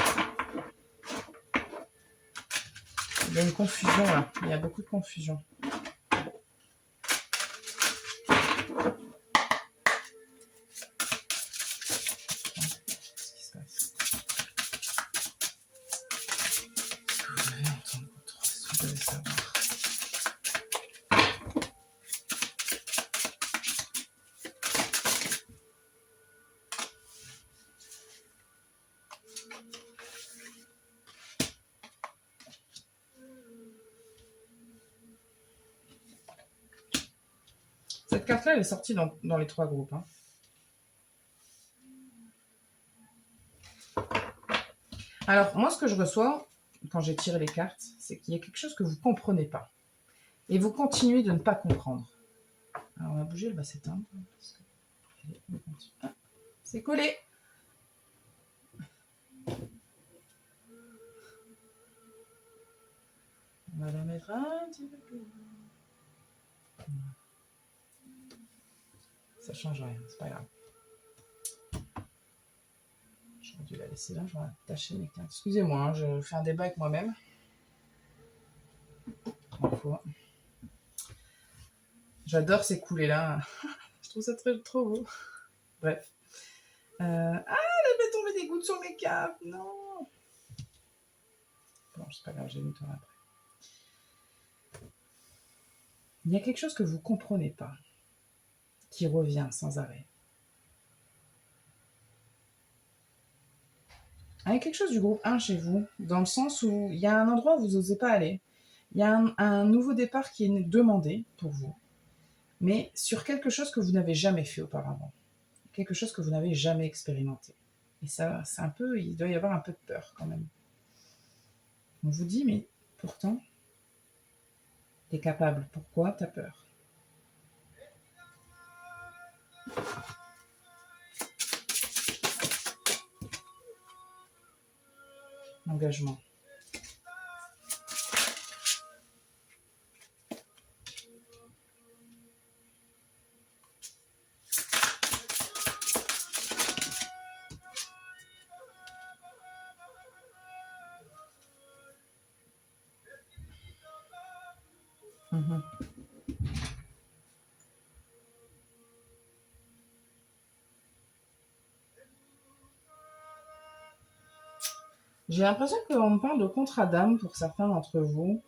Il y a une confusion là. Il y a beaucoup de confusion. Qu'est-ce qui se passe? Est-ce que vous devez entendre votre... Est-ce que vous devez savoir? Cette carte-là, elle est sortie dans les trois groupes. Hein. Alors, moi, ce que je reçois, quand j'ai tiré les cartes, c'est qu'il y a quelque chose que vous ne comprenez pas. Et vous continuez de ne pas comprendre. Alors, on va bouger, elle va s'éteindre. Ah, c'est collé. On va la mettre un petit peu plus. Ça change rien, c'est pas grave. J'aurais dû la laisser là, j'aurais attaché mes cartes. Excusez-moi, hein, je fais un débat avec moi-même. J'adore ces coulées-là. Je trouve ça trop beau. Bref. Ah, elle avait tombé des gouttes sur mes cartes. Non. Bon, c'est pas grave, j'ai mis toi après. Il y a quelque chose que vous ne comprenez pas, qui revient sans arrêt. Il y a quelque chose du groupe 1 chez vous, dans le sens où il y a un endroit où vous n'osez pas aller. Il y a un nouveau départ qui est demandé pour vous, mais sur quelque chose que vous n'avez jamais fait auparavant. Quelque chose que vous n'avez jamais expérimenté. Et ça, c'est un peu, il doit y avoir un peu de peur quand même. On vous dit, mais pourtant, t'es capable. Pourquoi t'as peur? Engagement. Mmh. J'ai l'impression qu'on me parle de contrat d'âme pour certains d'entre vous.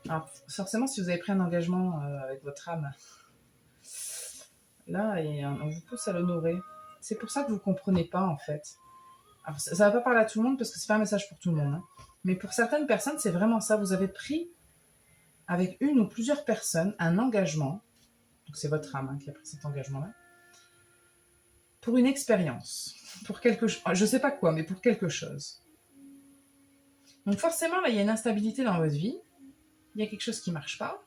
Alors, forcément, si vous avez pris un engagement avec votre âme, là, on vous pousse à l'honorer. C'est pour ça que vous ne comprenez pas, en fait. Alors, ça ne va pas parler à tout le monde, parce que c'est pas un message pour tout le monde. Hein. Mais pour certaines personnes, c'est vraiment ça. Vous avez pris, avec une ou plusieurs personnes, un engagement. Donc, c'est votre âme qui a pris cet engagement-là. Pour une expérience. Pour quelque chose. Je ne sais pas quoi, mais pour quelque chose. Donc, forcément, là, il y a une instabilité dans votre vie. Il y a quelque chose qui ne marche pas.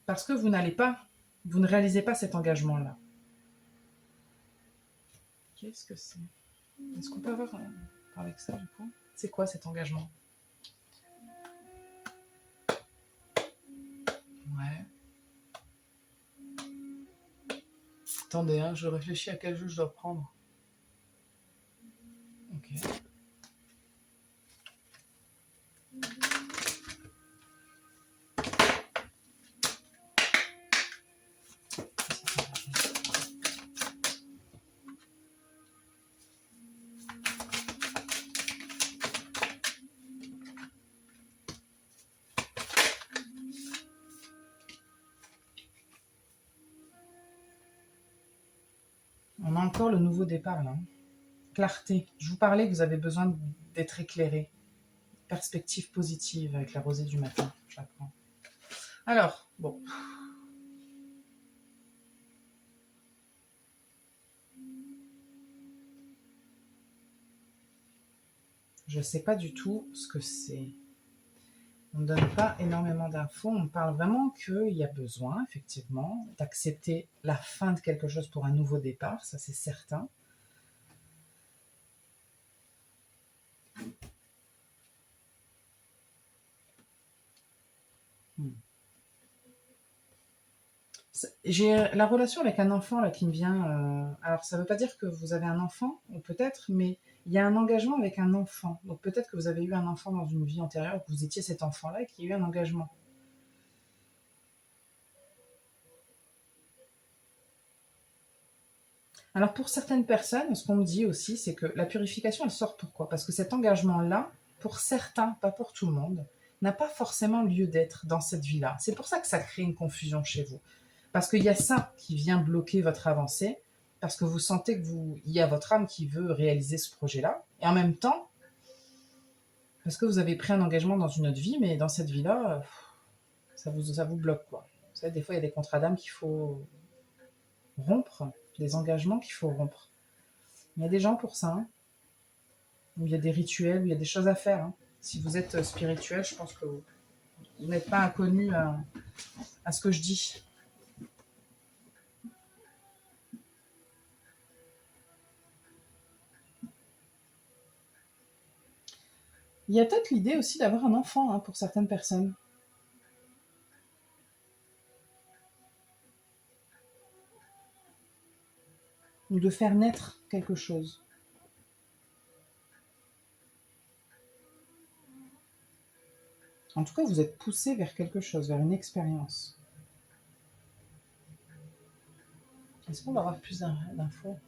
Parce que vous ne réalisez pas cet engagement-là. Qu'est-ce que c'est? Est-ce qu'on peut avoir parler de ça du coup? C'est quoi cet engagement? Ouais. Attendez, hein, je réfléchis à quel jeu je dois prendre. Ok. encore le nouveau départ, là. Clarté. Je vous parlais que vous avez besoin d'être éclairé. Perspective positive avec la rosée du matin, j'apprends. Alors, bon. Je ne sais pas du tout ce que c'est. On ne donne pas énormément d'infos. On parle vraiment qu'il y a besoin, effectivement, d'accepter la fin de quelque chose pour un nouveau départ. Ça, c'est certain. J'ai la relation avec un enfant là qui me vient. Alors, ça ne veut pas dire que vous avez un enfant, ou peut-être, mais il y a un engagement avec un enfant. Donc, peut-être que vous avez eu un enfant dans une vie antérieure, que vous étiez cet enfant-là et qu'il y a eu un engagement. Alors, pour certaines personnes, ce qu'on me dit aussi, c'est que la purification, elle sort pourquoi? Parce que cet engagement-là, pour certains, pas pour tout le monde, n'a pas forcément lieu d'être dans cette vie-là. C'est pour ça que ça crée une confusion chez vous. Parce qu'il y a ça qui vient bloquer votre avancée, parce que vous sentez que il y a votre âme qui veut réaliser ce projet-là, et en même temps, parce que vous avez pris un engagement dans une autre vie, mais dans cette vie-là, ça vous bloque, quoi. Vous savez, des fois, il y a des contrats d'âme qu'il faut rompre, des engagements qu'il faut rompre. Il y a des gens pour ça, hein, où il y a des rituels, où il y a des choses à faire. Hein. Si vous êtes spirituel, je pense que vous n'êtes pas inconnu à ce que je dis. Il y a peut-être l'idée aussi d'avoir un enfant hein, pour certaines personnes. Ou de faire naître quelque chose. En tout cas, vous êtes poussé vers quelque chose, vers une expérience. Est-ce qu'on va avoir plus d'infos?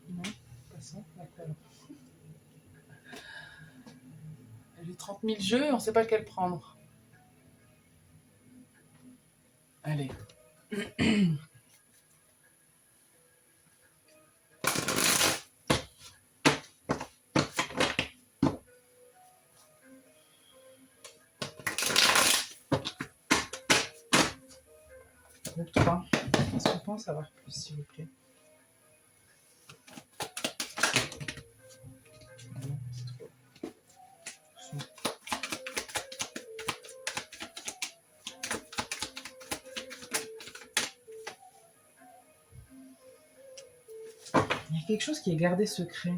Non, pas ça, d'accord. J'ai 30 000 jeux, on ne sait pas lequel prendre. Allez. Groupe 3. Est-ce qu'on peut en savoir plus, s'il vous plaît? Non, c'est trop. Il y a quelque chose qui est gardé secret.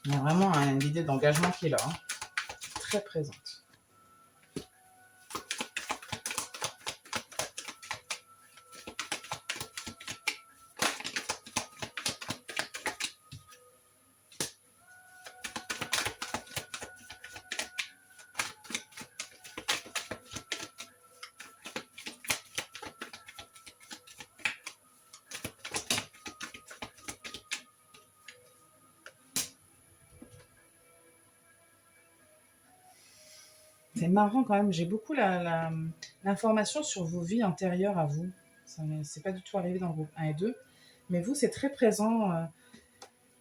Il y a vraiment une idée d'engagement qui est là, hein, très présente. C'est marrant quand même, j'ai beaucoup l'information sur vos vies antérieures à vous. Ça c'est pas du tout arrivé dans le groupe 1 et 2, mais vous, c'est très présent.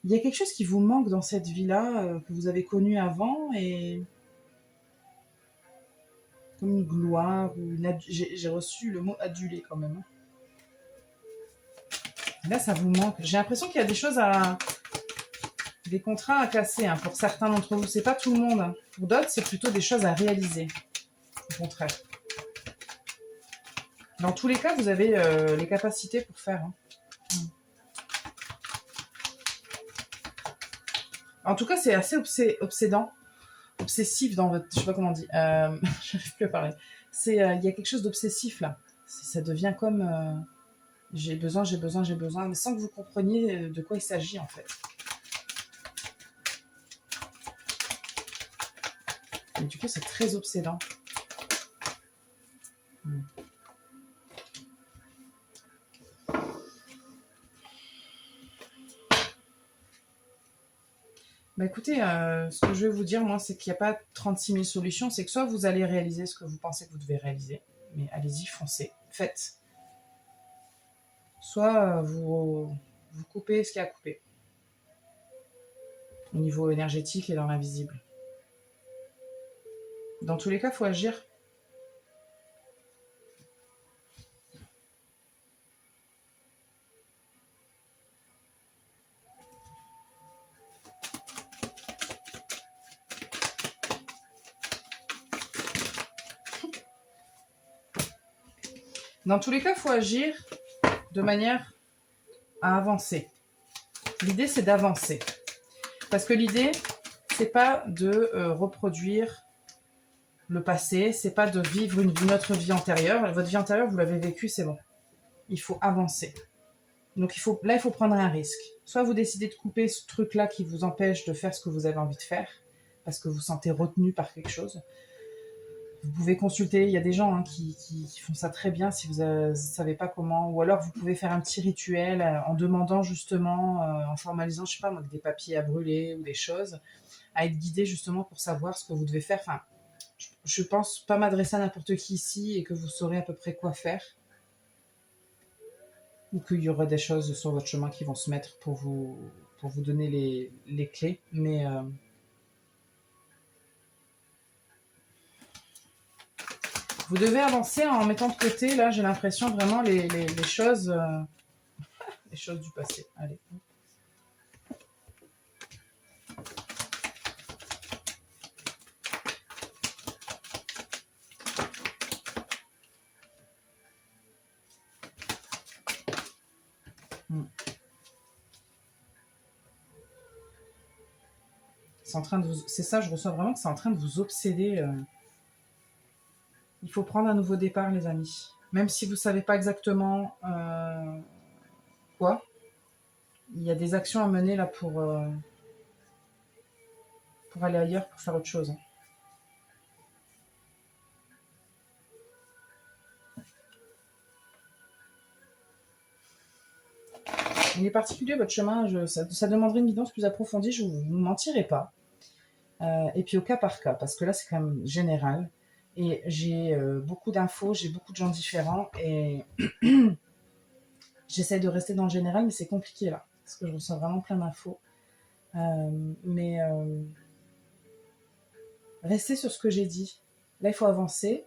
Il y a quelque chose qui vous manque dans cette vie-là, que vous avez connue avant, et comme une gloire, ou j'ai reçu le mot adulé quand même. Et là, ça vous manque. J'ai l'impression qu'il y a des contrats à casser hein, pour certains d'entre vous. C'est pas tout le monde. Hein. Pour d'autres, c'est plutôt des choses à réaliser. Au contraire. Dans tous les cas, vous avez les capacités pour faire. Hein. En tout cas, c'est assez obsédant, obsessif dans votre... Je sais pas comment on dit. J'arrive plus à parler. Il y a quelque chose d'obsessif là. Ça devient comme... j'ai besoin, mais sans que vous compreniez de quoi il s'agit en fait. Et du coup, c'est très obsédant. Bah écoutez, ce que je vais vous dire, moi, c'est qu'il n'y a pas 36 000 solutions. C'est que soit vous allez réaliser ce que vous pensez que vous devez réaliser, mais allez-y, foncez, faites. Soit vous coupez ce qu'il y a à couper, au niveau énergétique et dans l'invisible. Dans tous les cas, il faut agir. Dans tous les cas, il faut agir de manière à avancer. L'idée, c'est d'avancer. Parce que l'idée, c'est pas de reproduire le passé, c'est pas de vivre une autre vie antérieure. Votre vie antérieure, vous l'avez vécue, c'est bon. Il faut avancer. Donc là, il faut prendre un risque. Soit vous décidez de couper ce truc-là qui vous empêche de faire ce que vous avez envie de faire, parce que vous vous sentez retenu par quelque chose. Vous pouvez consulter, il y a des gens qui font ça très bien si vous ne savez pas comment, ou alors vous pouvez faire un petit rituel en demandant justement, en formalisant, je sais pas moi, des papiers à brûler ou des choses, à être guidé justement pour savoir ce que vous devez faire. Enfin, je pense pas m'adresser à n'importe qui ici et que vous saurez à peu près quoi faire, ou qu'il y aura des choses sur votre chemin qui vont se mettre pour vous donner les clés, mais vous devez avancer en mettant de côté, là j'ai l'impression vraiment les choses du passé. Allez. C'est en train de c'est ça, je ressens vraiment que c'est en train de vous obséder. Il faut prendre un nouveau départ, les amis. Même si vous ne savez pas exactement quoi, il y a des actions à mener là pour aller ailleurs, pour faire autre chose. Il est particulier votre chemin, ça demanderait une guidance plus approfondie, je ne vous mentirai pas. Et puis au cas par cas, parce que là c'est quand même général. Et j'ai beaucoup d'infos, j'ai beaucoup de gens différents et j'essaie de rester dans le général, mais c'est compliqué là, parce que je reçois vraiment plein d'infos. Mais restez sur ce que j'ai dit. Là, il faut avancer.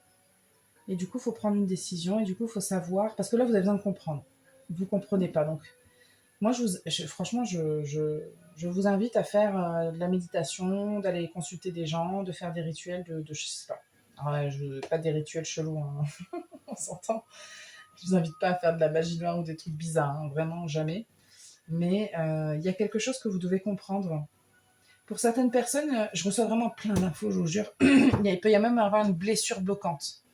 Et du coup, il faut prendre une décision. Et du coup, il faut savoir. Parce que là, vous avez besoin de comprendre. Vous ne comprenez pas. Donc, moi, franchement, je vous invite à faire de la méditation, d'aller consulter des gens, de faire des rituels je sais pas. Alors, pas des rituels chelous, hein. On s'entend. Je vous invite pas à faire de la magie noire ou des trucs bizarres, hein. Vraiment jamais. Mais il y a quelque chose que vous devez comprendre. Pour certaines personnes, je reçois vraiment plein d'infos, je vous jure. Il peut y même avoir une blessure bloquante.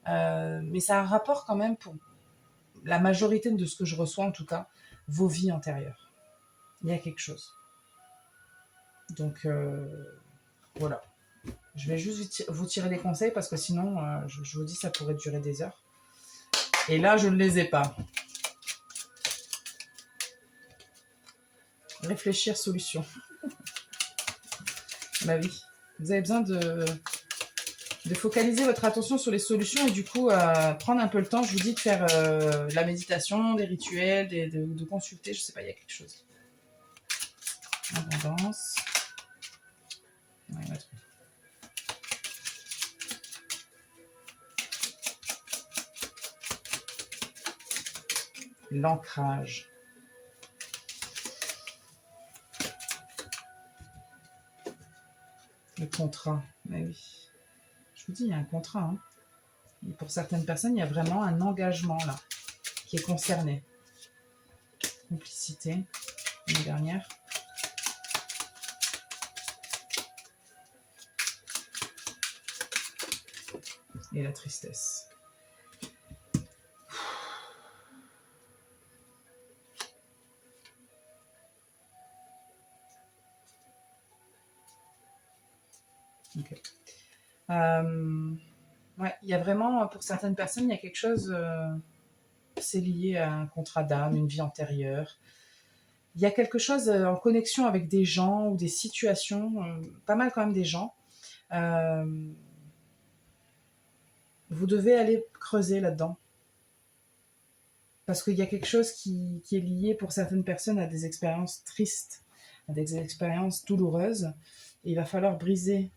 Mais ça a un rapport quand même, pour la majorité de ce que je reçois en tout cas, vos vies antérieures. Il y a quelque chose. Donc voilà. Je vais juste vous tirer des conseils parce que sinon, je vous dis, ça pourrait durer des heures. Et là, je ne les ai pas. Réfléchir, solution. Bah oui. Vous avez besoin de focaliser votre attention sur les solutions et du coup prendre un peu le temps, je vous dis, de faire la méditation, des rituels, de consulter, je sais pas, il y a quelque chose. Abondance. Ouais, l'ancrage. Le contrat, mais oui. Je vous dis, il y a un contrat. Hein. Et pour certaines personnes, il y a vraiment un engagement là, qui est concerné. Complicité, une dernière. Et la tristesse. Ok. Ouais, il y a vraiment, pour certaines personnes, il y a quelque chose, c'est lié à un contrat d'âme, une vie antérieure. Il y a quelque chose en connexion avec des gens ou des situations, pas mal quand même des gens. Vous devez aller creuser là-dedans. Parce qu'il y a quelque chose qui est lié pour certaines personnes à des expériences tristes, à des expériences douloureuses. Et il va falloir briser,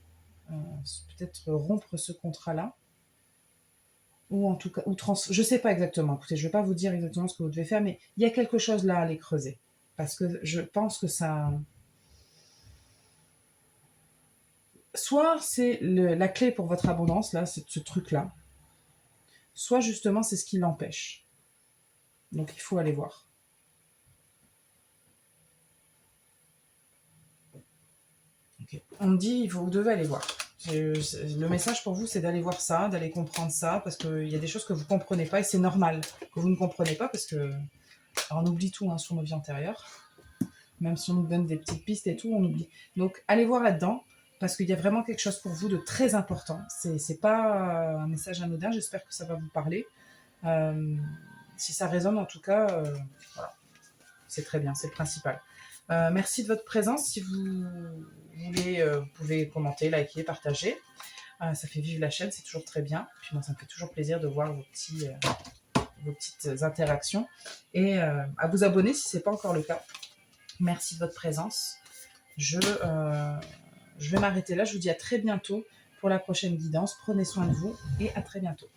peut-être rompre ce contrat-là. Ou en tout cas, je sais pas exactement. Écoutez, je ne vais pas vous dire exactement ce que vous devez faire, mais il y a quelque chose là à aller creuser. Parce que je pense que ça... Soit c'est la clé pour votre abondance, là, c'est ce truc-là. Soit justement, c'est ce qui l'empêche. Donc il faut aller voir. Okay. On me dit, vous devez aller voir. Le message pour vous, c'est d'aller voir ça, d'aller comprendre ça, parce qu'il y a des choses que vous ne comprenez pas, et c'est normal que vous ne comprenez pas, parce que alors on oublie tout hein, sur nos vies antérieures. Même si on nous donne des petites pistes et tout, on oublie. Donc allez voir là-dedans, parce qu'il y a vraiment quelque chose pour vous de très important. C'est pas un message anodin, j'espère que ça va vous parler. Si ça résonne en tout cas, voilà, c'est très bien, c'est le principal. Merci de votre présence. Si vous voulez, vous pouvez commenter, liker, partager. Ça fait vivre la chaîne, c'est toujours très bien. Puis moi, ça me fait toujours plaisir de voir vos petites interactions. Et à vous abonner si ce n'est pas encore le cas. Merci de votre présence. Je vais m'arrêter là. Je vous dis à très bientôt pour la prochaine guidance. Prenez soin de vous et à très bientôt.